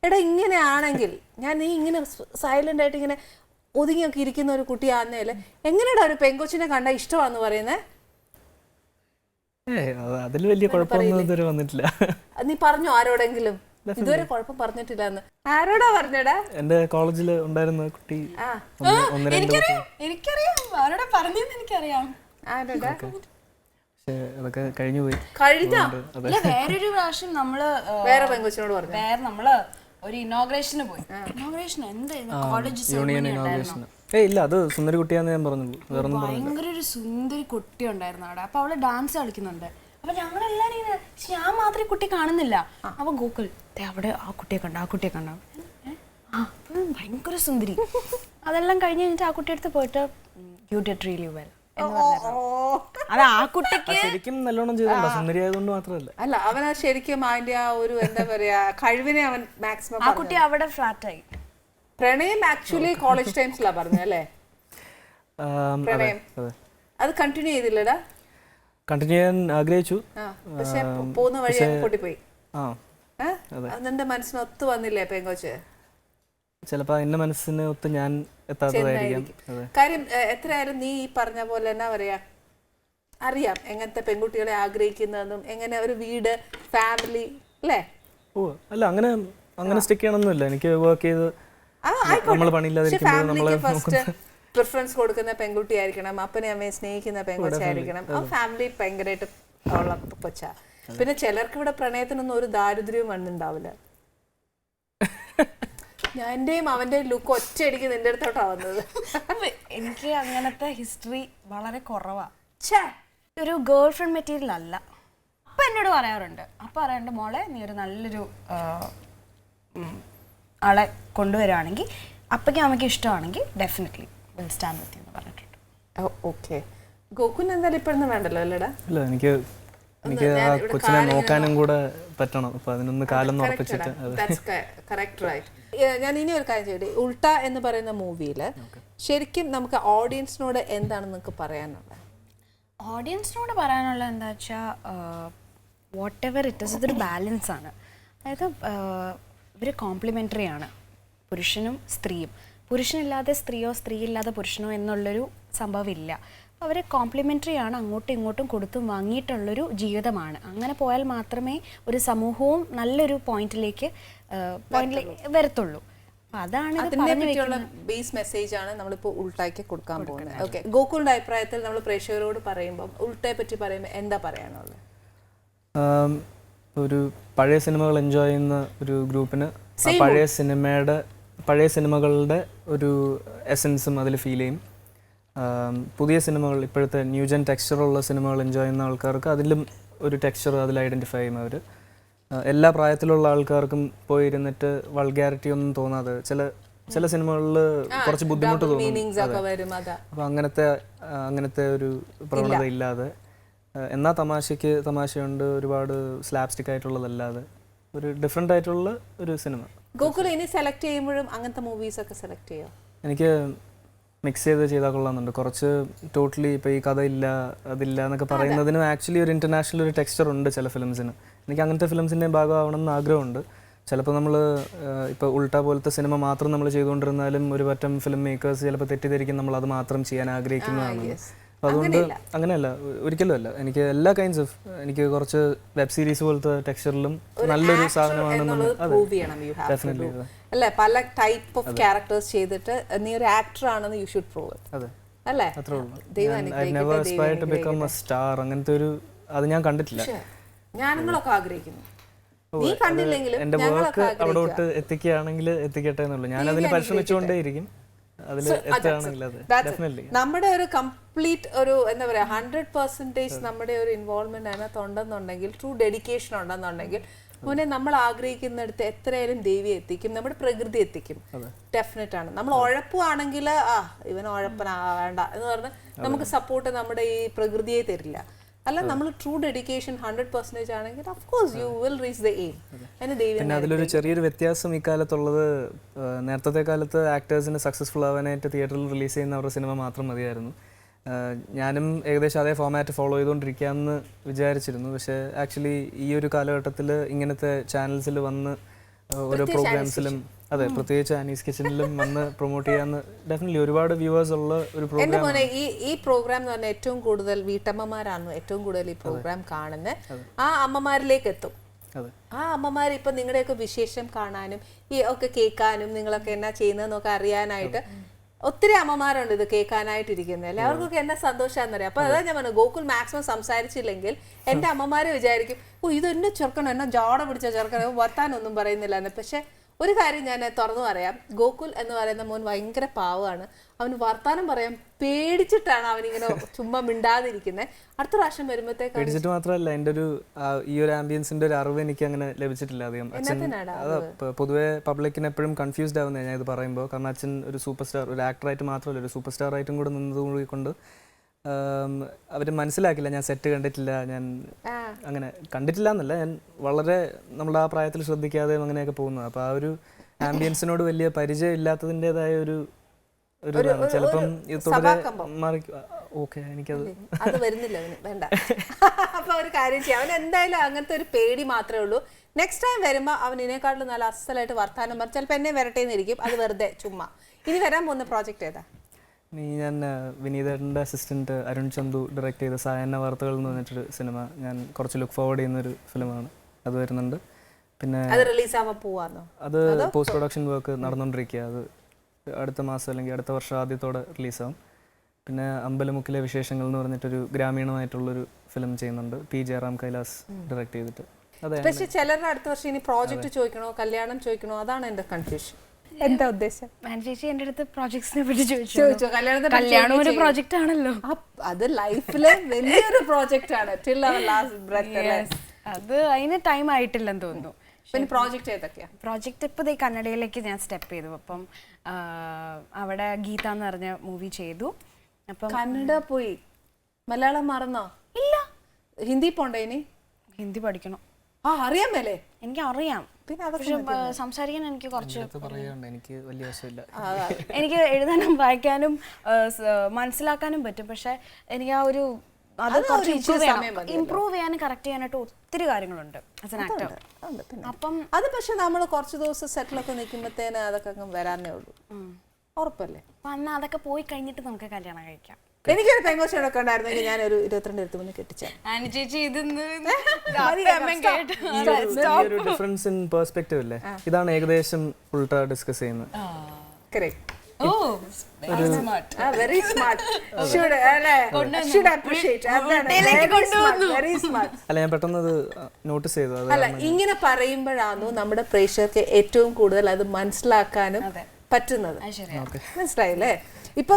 എടാ, ഇങ്ങനെയാണെങ്കിൽ ഞാൻ നീ ഇങ്ങനെ സൈലന്റ് ആയിട്ട് ഇങ്ങനെ ഒതുങ്ങിയൊക്കെ ഇരിക്കുന്ന ഒരു കുട്ടിയാന്നേല് എങ്ങനെയാ ഒരു പെങ്കൊച്ചിനെ കണ്ട ഇഷ്ടമാന്ന് പറയുന്നേ? അതിൽ വലിയ കുഴപ്പമൊന്നും ഇതുവരെ വന്നിട്ടില്ല. നീ പറഞ്ഞോ ആരോടെങ്കിലും? ഇതുവരെ കുഴപ്പം പറഞ്ഞിട്ടില്ല. ആരോടാ പറഞ്ഞടാ? എന്റെ കോളേജിൽ ഉണ്ടായിരുന്ന കുട്ടി. എനിക്കറിയാം ആരോടാ പറഞ്ഞെന്ന് എനിക്കറിയാം. അതൊക്കെ കഴിഞ്ഞു പോയി. വേറൊരു പ്രാവശ്യം നമ്മള് വേറെ പെങ്കൊച്ചിനോട് പറഞ്ഞു. നമ്മള് ഒരു ഇനോഗ്രേഷന് പോയി. ഇനോഗ്രേഷൻ എന്തായിരുന്നു? College union inauguration. ഇല്ല, അത് സുന്ദരി കുട്ടിയാന്ന് ഞാൻ പറഞ്ഞുള്ളൂ. ഭയങ്കര ഒരു സുന്ദരി കുട്ടി ഉണ്ടായിരുന്നു അവിടെ. അപ്പൊ അവള് ഡാൻസ് കളിക്കുന്നുണ്ട്. അപ്പൊ ഞങ്ങളെല്ലാരും ഇങ്ങനെ, ഞാൻ മാത്രമേ കുട്ടി കാണുന്നില്ല. അപ്പൊ ഗൂഗിൾ അവിടെ ആ കുട്ടിയെ കണ്ട ഭയങ്കര സുന്ദരി. അതെല്ലാം കഴിഞ്ഞ് കഴിഞ്ഞിട്ട് ആ കുട്ടിയുടെ അടുത്ത് പോയിട്ട് യു ഡിഡ് റിയലി വെൽ. എന്ന് പറഞ്ഞു. അത് ആ കുട്ടിക്ക് ശരിക്കും നല്ലോണം ചെയ്തിട്ടുണ്ടോ? സുന്ദരി ആയതുകൊണ്ട് മാത്രമല്ല. അല്ല, അവൻ ശരിക്കും അതിന്റെ ആ ഒരു എന്താ പറയാ കഴിവിനെ അവൻ മാക്സിമം ആ കുട്ടി അവിടെ ഫ്ലാറ്റായി. പ്രണയം ആക്ച്വലി കോളേജ് ടൈംസിലാ പറഞ്ഞു അല്ലേ? പ്രണയം അത് കണ്ടിന്യൂ ചെയ്തില്ലടാ? കണ്ടിന്യൂ ചെയ്യാൻ ആഗ്രഹിച്ചു. പക്ഷെ പോകുന്ന വഴി അങ്ങ് പൊട്ടിപ്പോയി. ആ, നിന്റെ മനസ്സിന് ഒത്തു വന്നില്ലേ പെങ്കോച്ച്? ചിലപ്പോ എന്റെ മനസ്സിന് ഒത്ത് ഞാൻ എത്താത്തതായിരിക്കാം. കാര്യം എത്രയായാലും നീ ഈ പറഞ്ഞ പോലെ എന്നാ പറയാ, അറിയാം എങ്ങനത്തെ പെൺകുട്ടികളെ ആഗ്രഹിക്കുന്നതെന്നും എങ്ങനെ ഒരു വീട് ഫാമിലി അല്ലേ? ഓ അല്ല, അങ്ങനെ സ്റ്റിക്ക് ചെയ്യണമെന്നില്ല. എനിക്ക് വർക്ക് ചെയ്ത് നമ്മൾ പണിയില്ലാതിരിക്കുമ്പോൾ നമ്മളെ പ്രിഫറൻസ് കൊടുക്കുന്ന പെൺകുട്ടി ആയിരിക്കണം, അപ്പനെ അമ്മയെ സ്നേഹിക്കുന്ന പെൺകൊച്ചായിരിക്കണം. ആ ഫാമിലി ഭയങ്കരമായിട്ട് ഉള്ള കൊച്ചാ. പിന്നെ ചിലർക്ക് ഇവിടെ പ്രണയത്തിനൊന്നും ഒരു ദാരിദ്ര്യവും വന്നിണ്ടാവില്ല. എന്റെയും അവന്റെയും ലുക്ക് ഒറ്റയടിക്ക് നിന്റെ അടുത്തോട്ടാ വന്നത്. എനിക്ക് അങ്ങനത്തെ ഹിസ്റ്ററി വളരെ കുറവാ. ഒരു ഗേൾ ഫ്രണ്ട് മെറ്റീരിയൽ അല്ല. അപ്പൊ എന്നോട് പറയാറുണ്ട്, മോളെ നീ ഒരു നല്ലൊരു ആളെ കൊണ്ടുവരുവാണെങ്കിൽ അപ്പയ്ക്കും അമ്മയ്ക്കും ഇഷ്ടമാണെങ്കിൽ definitely will stand with you എന്ന് പറഞ്ഞിട്ടുണ്ട്. ഓക്കെ, ഗോകുലിന് എന്തായാലും ഇപ്പോഴൊന്നും വേണ്ടല്ലോ അല്ലേടാ? ഇല്ല, എനിക്ക് ആ കൊച്ചിനെ നോക്കാനും കൂടെ പറ്റണം. അപ്പൊ അതിനൊന്ന് കാലം ഉറപ്പിച്ചിട്ട്. ഞാൻ ഇനി ഒരു കാര്യം ചെയ്യട്ടെ, ഉൾട്ട എന്ന് പറയുന്ന മൂവിയില് ശരിക്കും നമുക്ക് ഓഡിയൻസിനോട് എന്താണ് നിങ്ങൾക്ക് പറയാനുള്ളത്? ഓഡിയൻസിനോട് പറയാനുള്ളത് എന്താ വെച്ചാൽ വാട്ട് എവർ ഇറ്റ് ഇസ്, ഇതൊരു ബാലൻസ് ആണ്. അതായത് ഇവർ കോംപ്ലിമെൻ്ററി ആണ്, പുരുഷനും സ്ത്രീയും. പുരുഷനില്ലാതെ സ്ത്രീയോ സ്ത്രീ ഇല്ലാതെ പുരുഷനോ എന്നുള്ളൊരു സംഭവം ഇല്ല. അവർ കോംപ്ലിമെൻ്ററി ആണ്, അങ്ങോട്ടും ഇങ്ങോട്ടും കൊടുത്തും വാങ്ങിയിട്ടുള്ളൊരു ജീവിതമാണ്. അങ്ങനെ പോയാൽ മാത്രമേ ഒരു സമൂഹവും നല്ലൊരു പോയിന്റിലേക്ക് വരത്തുള്ളൂ. അതാണ് ബേസ് മെസ്സേജ് ആണ് നമ്മളിപ്പോൾ ഉൾട്ടയ്ക്ക് കൊടുക്കാൻ പോകുന്നത്. ഓക്കെ, ഗോകുലിന്റെ അഭിപ്രായത്തിൽ നമ്മൾ പ്രേക്ഷകരോട് പറയുമ്പോൾ ഉൾട്ടയെ പറ്റി പറയുമ്പോൾ എന്താ പറയാനുള്ളത്? ഒരു പഴയ സിനിമകൾ എൻജോയ് ചെയ്യുന്ന ഒരു ഗ്രൂപ്പിന് പഴയ സിനിമകളുടെ ഒരു എസൻസും അതിൽ ഫീൽ ചെയ്യും. പുതിയ സിനിമകൾ, ഇപ്പോഴത്തെ ന്യൂജൻ ടെക്സ്ചറുള്ള സിനിമകൾ എൻജോയ് ചെയ്യുന്ന ആൾക്കാർക്ക് അതിലും ഒരു ടെക്സ്ചർ അതിൽ ഐഡൻറ്റിഫൈ ചെയ്യും അവർ. എല്ലാ പ്രായത്തിലുള്ള ആൾക്കാർക്കും പോയി ഇരുന്നിട്ട് വൾഗാരിറ്റി ഒന്നും തോന്നാതെ ചില സിനിമകളിൽ കുറച്ച് ബുദ്ധിമുട്ട് തോന്നും. അപ്പോൾ അങ്ങനത്തെ ഒരു പ്രവണത ഇല്ലാതെ, എന്നാൽ തമാശയുണ്ട്, ഒരുപാട് സ്ലാപ്സ്റ്റിക് ആയിട്ടുള്ളതല്ലാതെ ഒരു ഡിഫറെൻ്റ് ആയിട്ടുള്ള ഒരു സിനിമ. ഗോകുൽ ഇനി സെലക്ട് ചെയ്യുമ്പോഴും അങ്ങനത്തെ മൂവീസ് ഒക്കെ സെലക്ട് ചെയ്യോ? എനിക്ക് മിക്സ് ചെയ്താൽ കൊള്ളാമെന്നുണ്ട്. കുറച്ച് ടോട്ടലി ഇപ്പോൾ ഈ കഥ ഇല്ല അതില്ല എന്നൊക്കെ പറയുന്നതിന് ആക്ച്വലി ഒരു ഇൻ്റർനാഷണൽ ഒരു ടെക്സ്ചർ ഉണ്ട് ചില ഫിലിംസിന്. എനിക്ക് അങ്ങനത്തെ ഫിലിംസിൻ്റെ ഭാഗമാവണം എന്ന് ആഗ്രഹമുണ്ട്. ചിലപ്പോൾ നമ്മൾ ഇപ്പോൾ ഉൾട്ട പോലത്തെ സിനിമ മാത്രം നമ്മൾ ചെയ്തുകൊണ്ടിരുന്നാലും ഒരു പറ്റം ഫിലിം മേക്കേഴ്സ് ചിലപ്പോൾ തെറ്റിദ്ധരിക്കും നമ്മൾ അത് മാത്രം ചെയ്യാൻ ആഗ്രഹിക്കുന്നതാണ്. അപ്പോൾ അതുകൊണ്ട് അങ്ങനെയല്ല, ഒരിക്കലും അല്ല. എനിക്ക് എല്ലാ കൈൻഡ്സ് ഓഫ്, എനിക്ക് കുറച്ച് വെബ് സീരീസ് പോലത്തെ ടെക്സ്ചറിലും നല്ലൊരു സാധനമാണെന്ന് ഡെഫിനറ്റ്ലി അല്ലേ? പല ടൈപ്പ് ഓഫ് ക്യാരക്ടേഴ്സ് ചെയ്തിട്ട് നീ ഒരു ആക്ടർ ആണെന്ന് യു ഷുഡ് പ്രൂവ്. അതെ, അല്ലേ? അങ്ങനത്തെ ഒരു അത് ഞാൻ കണ്ടിട്ടില്ല. ഞാനങ്ങളൊക്കെ ആഗ്രഹിക്കുന്നു. നീ കണ്ടില്ലെങ്കിലും എന്റെ വർക്ക് അവിടോട്ട് എത്തിക്കുകയാണെങ്കിൽ എത്തിക്കട്ടെ എന്നുള്ളൂ. ഞാൻ അതിന് പരിശ്രമിച്ചുകൊണ്ടേയിരിക്കും. നമ്മുടെ ഒരു കംപ്ലീറ്റ് ഒരു എന്താ പറയാ 100% നമ്മുടെ ഒരു ഇൻവോൾവ്മെന്റ് അതിനകത്ത് ഉണ്ടെന്നുണ്ടെങ്കിൽ, ട്രൂ ഡെഡിക്കേഷൻ ഉണ്ടെന്നുണ്ടെങ്കിൽ മോനെ നമ്മൾ ആഗ്രഹിക്കുന്നിടത്ത് എത്രയായാലും ദേവി എത്തിക്കും, നമ്മുടെ പ്രകൃതി എത്തിക്കും. ഡെഫിനറ്റ് ആണ്. നമ്മൾ ഉഴപ്പുവാണെങ്കിൽ ഇവൻ ഉഴപ്പനാ വേണ്ട എന്ന് പറഞ്ഞ് നമുക്ക് സപ്പോർട്ട് നമ്മുടെ ഈ പ്രകൃതിയെ തരില്ല. അല്ല, നമ്മൾ ട്രൂ ഡെഡിക്കേഷൻ 100% ആണെങ്കിൽ of course you will reach the aim. പിന്നെ അതിലൊരു ചെറിയൊരു വ്യത്യാസം ഈ കാലത്തുള്ളത്, നേരത്തെ കാലത്ത് ആക്ടേഴ്സിന് സക്സസ്ഫുൾ ആവാനായിട്ട് തിയേറ്ററിൽ റിലീസ് ചെയ്യുന്ന അവരുടെ സിനിമ മാത്രം മതിയായിരുന്നു. ഞാനും ഏകദേശം അതേ ഫോമാറ്റ് ഫോളോ ചെയ്തുകൊണ്ടിരിക്കാമെന്ന് വിചാരിച്ചിരുന്നു. പക്ഷേ ആക്ച്വലി ഈ ഒരു കാലഘട്ടത്തിൽ ഇങ്ങനത്തെ ചാനൽസിൽ വന്ന് ഓരോ പ്രോഗ്രാംസിലും, അതെ, പ്രത്യേകിച്ച് ആനീസ് കിച്ചണിലും വന്ന് പ്രൊമോട്ട് ചെയ്യാന്ന് ഡെഫിനറ്റ്ലി ഒരുപാട് വ്യൂവേഴ്സ് ഉള്ള ഒരു പ്രോഗ്രാം. ഈ പ്രോഗ്രാം എന്ന് പറഞ്ഞാൽ ഏറ്റവും കൂടുതൽ വീട്ടമ്മമാരാണ് ഏറ്റവും കൂടുതൽ ഈ പ്രോഗ്രാം കാണുന്നത്. ആ അമ്മമാരിലേക്ക് എത്തും. ആ അമ്മമാർ ഇപ്പൊ നിങ്ങളുടെയൊക്കെ വിശേഷം കാണാനും ഈ ഒക്കെ കേൾക്കാനും നിങ്ങളൊക്കെ എന്നാ ചെയ്യുന്നതെന്നൊക്കെ അറിയാനായിട്ട് ഒത്തിരി അമ്മമാരുണ്ട് ഇത് കേൾക്കാനായിട്ടിരിക്കുന്നത്. എല്ലാവർക്കൊക്കെ എന്നാ സന്തോഷമാണെന്നറിയാം. അപ്പൊ അതാ ഞാൻ പറഞ്ഞു, ഗോകുൽ മാക്സിമം സംസാരിച്ചില്ലെങ്കിൽ എന്റെ അമ്മമാരെ വിചാരിക്കും ഇതെന്നെ ചെറുക്കണം, എന്നാ ജാട പിടിച്ച ചെറുക്കണം, വർത്താനൊന്നും പറയുന്നില്ല എന്ന്. പക്ഷെ ഒരു കാര്യം ഞാൻ തുറന്നു പറയാം, ഗോകുൽ എന്ന് പറയുന്ന മോൻ ഭയങ്കര പാവമാണ്. അവന് വർത്താനം പറയാൻ പേടിച്ചിട്ടാണ് അവനിങ്ങനെ ചുമ്മാ മിണ്ടാതിരിക്കുന്നത്. അടുത്ത പ്രാവശ്യം വരുമ്പോഴത്തേക്ക് പേടിച്ചിട്ട് മാത്രമല്ല, എൻ്റെ ഒരു ഈ ഒരു ആംബിയൻസിന്റെ ഒരു അറിവ് എനിക്ക് അങ്ങനെ ലഭിച്ചിട്ടില്ല അധികം. പൊതുവെ പബ്ലിക്കിന് എപ്പോഴും കൺഫ്യൂസ്ഡ് ആവുന്നത് ഞാൻ ഇത് പറയുമ്പോൾ. കാരണം അച്ഛൻ ഒരു സൂപ്പർ സ്റ്റാർ, ഒരു ആക്ടറായിട്ട് മാത്രമല്ല ഒരു സൂപ്പർ സ്റ്റാർ ആയിട്ടും കൂടെ നിന്നതുകൊണ്ട് അവർ മനസ്സിലാക്കില്ല ഞാൻ സെറ്റ് കണ്ടിട്ടില്ല, ഞാൻ അങ്ങനെ കണ്ടിട്ടില്ല എന്നല്ല, ഞാൻ വളരെ നമ്മുടെ ആ പ്രായത്തിൽ ശ്രദ്ധിക്കാതെ അങ്ങനെയൊക്കെ പോകുന്നത്. അപ്പോൾ ആ ഒരു ആംബിയൻസിനോട് വലിയ പരിചയം ഇല്ലാത്തതിൻ്റെതായ ഒരു ഇതാണ്. ചിലപ്പം ഇത് തുടരെ മാറി ഓക്കെ എനിക്കത് അത് വരുന്നില്ല അവന്, വേണ്ട. അപ്പൊ ഒരു കാര്യം ചെയ്യാം, അവൻ എന്തായാലും അങ്ങനത്തെ ഒരു പേടി മാത്രമേ ഉള്ളൂ. നെക്സ്റ്റ് ടൈം വരുമ്പോൾ അവൻ ഇതിനേക്കാളും നല്ല അസലായിട്ട് വർത്താനം പറഞ്ഞ് ചിലപ്പോൾ എന്നെ വരട്ടേന്നിരിക്കും, അത് വെറുതെ ചുമ്മാ. ഇനി വരാൻ പോകുന്ന പ്രോജക്റ്റ് ഏതാ? ഞാൻ വിനീതേട്ടൻ്റെ അസിസ്റ്റൻറ്റ് അരുൺ ചന്തു ഡയറക്റ്റ് ചെയ്ത സായാഹ്ന വാർത്തകൾ എന്ന് പറഞ്ഞിട്ടൊരു സിനിമ ഞാൻ കുറച്ച് ലുക്ക് ഫോർവേഡ് ചെയ്യുന്നൊരു ഫിലിമാണ്, അത് വരുന്നുണ്ട്. പിന്നെ അത് റിലീസ് ആവാൻ പോവാന്നോ? അത് പോസ്റ്റ് പ്രൊഡക്ഷൻ വർക്ക് നടന്നുകൊണ്ടിരിക്കുക, അത് അടുത്ത മാസം അല്ലെങ്കിൽ അടുത്ത വർഷം ആദ്യത്തോടെ റിലീസാവും. പിന്നെ അമ്പലമുക്കിലെ വിശേഷങ്ങൾ എന്ന് പറഞ്ഞിട്ടൊരു ഗ്രാമീണമായിട്ടുള്ളൊരു ഫിലിം ചെയ്യുന്നുണ്ട്, പി ജയറാം കൈലാസ് ഡയറക്റ്റ് ചെയ്തിട്ട്. അതെ, പക്ഷേ ചിലരുടെ അടുത്ത വർഷം ഇനി പ്രോജക്റ്റ് ചോദിക്കണോ കല്യാണം ചോദിക്കണോ, അതാണ് എൻ്റെ കൺഫ്യൂഷൻ. എന്താ ഉദ്ദേശം? ചേച്ചി എൻ്റെ അടുത്ത് പ്രോജക്ട്സിനെ പറ്റി ചോദിച്ചോ? കല്യാണം ഒരു പ്രോജക്റ്റ് ആണല്ലോ, അത് ലൈഫിലെ വലിയൊരു പ്രോജക്റ്റ് ആണ്. ടിൽ അവർ ലാസ്റ്റ് ബ്രെത്ത്. അത് അതിന് ടൈം ആയിട്ടില്ലെന്ന് തോന്നുന്നു. പിന്നെ പ്രോജക്റ്റ് ഏതൊക്കെയാ? പ്രോജക്റ്റ് ഇപ്പോൾ ഈ കന്നഡയിലേക്ക് ഞാൻ സ്റ്റെപ്പ് ചെയ്തു. അപ്പം അവിടെ ഗീത എന്ന് പറഞ്ഞ മൂവി ചെയ്തു. അപ്പം കന്നഡ പോയി, മലയാളം മറന്നോ? ഇല്ല, ഹിന്ദി പോണ്ടേ ഇനി? ഹിന്ദി പഠിക്കണം. അറിയാൻ മേലേ? എനിക്ക് അറിയാം, പിന്നെ പക്ഷെ സംസാരിക്കാൻ എനിക്ക് കുറച്ച് പറയാനുണ്ട്, എനിക്ക് വലിയ വശമില്ല. എനിക്ക് എഴുതാനും വായിക്കാനും മനസ്സിലാക്കാനും പറ്റും, പക്ഷെ എനിക്ക് ആ ഒരു അത് കുറച്ച് ഇംപ്രൂവ് ചെയ്യാനും കറക്റ്റ് ചെയ്യാനായിട്ട് ഒത്തിരി കാര്യങ്ങളുണ്ട് ആസ് ആൻ ആക്ടർ. അപ്പം അത് പക്ഷെ നമ്മൾ കുറച്ച് ദിവസം സെറ്റിലൊക്കെ നിൽക്കുമ്പോഴത്തേന് അതൊക്കെ വരാനേ ഉള്ളൂ, ഉറപ്പല്ലേ? അപ്പൊ അന്ന് അതൊക്കെ പോയി കഴിഞ്ഞിട്ട് നമുക്ക് കല്യാണം കഴിക്കാം. എനിക്കൊരു പെങ്കോശനൊക്കെ ഉണ്ടായിരുന്നെങ്കിൽ ഞാനൊരു 22 കെട്ടിച്ചേ. ഡിഫറൻസ് ഇൻ പെർസ്പെക്റ്റീവ് അല്ലേ, ഇതാണ് ഏകദേശം ഉൾട്ട ഡിസ്കസ് ചെയ്യുന്നത്. Very smart. അല്ല, ഞാൻ പെട്ടെന്ന് അത് നോട്ടീസ് ചെയ്തു. അല്ല, ഇങ്ങനെ പറയുമ്പോഴാണ് നമ്മുടെ പ്രേക്ഷകർക്ക് ഏറ്റവും കൂടുതൽ അത് മനസ്സിലാക്കാനും പറ്റുന്നത്. മനസ്സിലായില്ലേ? ഇപ്പൊ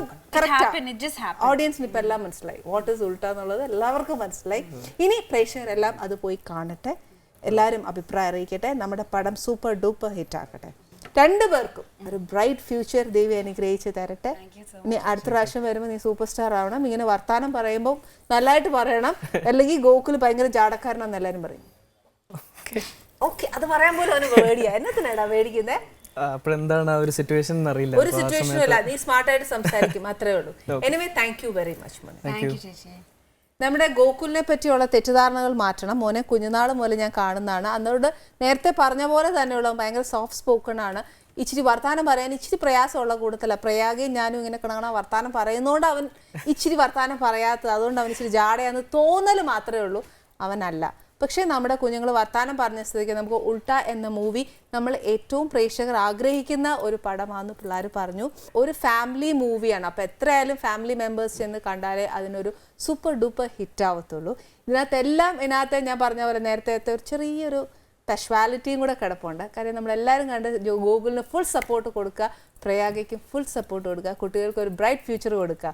ഓഡിയൻസിന് ഇപ്പൊ എല്ലാം മനസ്സിലായി, വാട്ട് ഈസ് ഉൾട്ട എന്നുള്ളത് എല്ലാവർക്കും മനസ്സിലായി. ഇനി പ്രേക്ഷകരെല്ലാം അത് പോയി കാണട്ടെ, എല്ലാവരും അഭിപ്രായം അറിയിക്കട്ടെ, നമ്മുടെ പടം സൂപ്പർ ഡൂപ്പർ ഹിറ്റ് ആക്കട്ടെ. രണ്ടുപേർക്കും ഒരു ബ്രൈറ്റ് ഫ്യൂച്ചർ ദേവി അനുഗ്രഹിച്ച് തരട്ടെ. ഇനി അടുത്ത പ്രാവശ്യം വരുമ്പോൾ നീ സൂപ്പർ സ്റ്റാർ ആവണം. ഇങ്ങനെ വർത്താനം പറയുമ്പോൾ നല്ലതായിട്ട് പറയണം, അല്ലെങ്കിൽ ഗോകുൽ ഭയങ്കര ജാടക്കാരനാന്ന് എല്ലാവരും പറയും. ഓക്കെ, അത് പറയാൻ പോലും അവന് പേടിയാ. എന്നത്തിനാടാ പേടിക്കുന്നേ? അപ്പോഴെന്താണ് ആ ഒരു സിറ്റുവേഷൻ അറിയില്ല. ഒരു സിറ്റുവേഷനും ഇല്ല, നീ സ്മാർട്ടായിട്ട് സംസാരിക്കും, അത്രേ ഉള്ളൂ. Anyway, thank you very much മോനെ. നമ്മുടെ ഗോകുലിനെ പറ്റിയുള്ള തെറ്റിദ്ധാരണകൾ മാറ്റണം മോനെ. കുഞ്ഞുനാൾ മുതൽ ഞാൻ കാണുന്നതാണ്, അന്നോട് നേരത്തെ പറഞ്ഞ പോലെ തന്നെയുള്ള ഭയങ്കര സോഫ്റ്റ് സ്പോക്കൺ ആണ്. ഇച്ചിരി വർത്താനം പറയാൻ ഇച്ചിരി പ്രയാസമുള്ള കൂട്ടത്തില്ല. പ്രയാഗയും ഞാനും ഇങ്ങനെ കിടക്കണ വർത്താനം പറയുന്നതുകൊണ്ട് അവൻ ഇച്ചിരി വർത്താനം പറയാത്തത്, അതുകൊണ്ട് അവൻ ഇച്ചിരി ജാടയാന്ന് തോന്നൽ മാത്രമേ ഉള്ളൂ, അവനല്ല. പക്ഷേ നമ്മുടെ കുഞ്ഞുങ്ങൾ വർത്താനം പറഞ്ഞ സ്ഥിതിക്ക് നമുക്ക് ഉൾട്ട എന്ന മൂവി നമ്മൾ ഏറ്റവും പ്രേക്ഷകർ ആഗ്രഹിക്കുന്ന ഒരു പടമാണെന്ന് പിള്ളേർ പറഞ്ഞു. ഒരു ഫാമിലി മൂവിയാണ്, അപ്പോൾ എത്രയായാലും ഫാമിലി മെമ്പേഴ്സ് ചെന്ന് കണ്ടാലേ അതിനൊരു സൂപ്പർ ഡൂപ്പർ ഹിറ്റ് ആവത്തുള്ളൂ. ഇതിനകത്ത് ഞാൻ പറഞ്ഞ പോലെ നേരത്തെ ഒരു ചെറിയൊരു പെഷ്വാലിറ്റിയും കൂടെ കിടപ്പുണ്ട്. കാര്യം നമ്മളെല്ലാവരും കണ്ട് ഗോകുലിന് ഫുൾ സപ്പോർട്ട് കൊടുക്കുക, പ്രയാഗയ്ക്കും ഫുൾ സപ്പോർട്ട് കൊടുക്കുക, കുട്ടികൾക്ക് ഒരു ബ്രൈറ്റ് ഫ്യൂച്ചർ കൊടുക്കുക.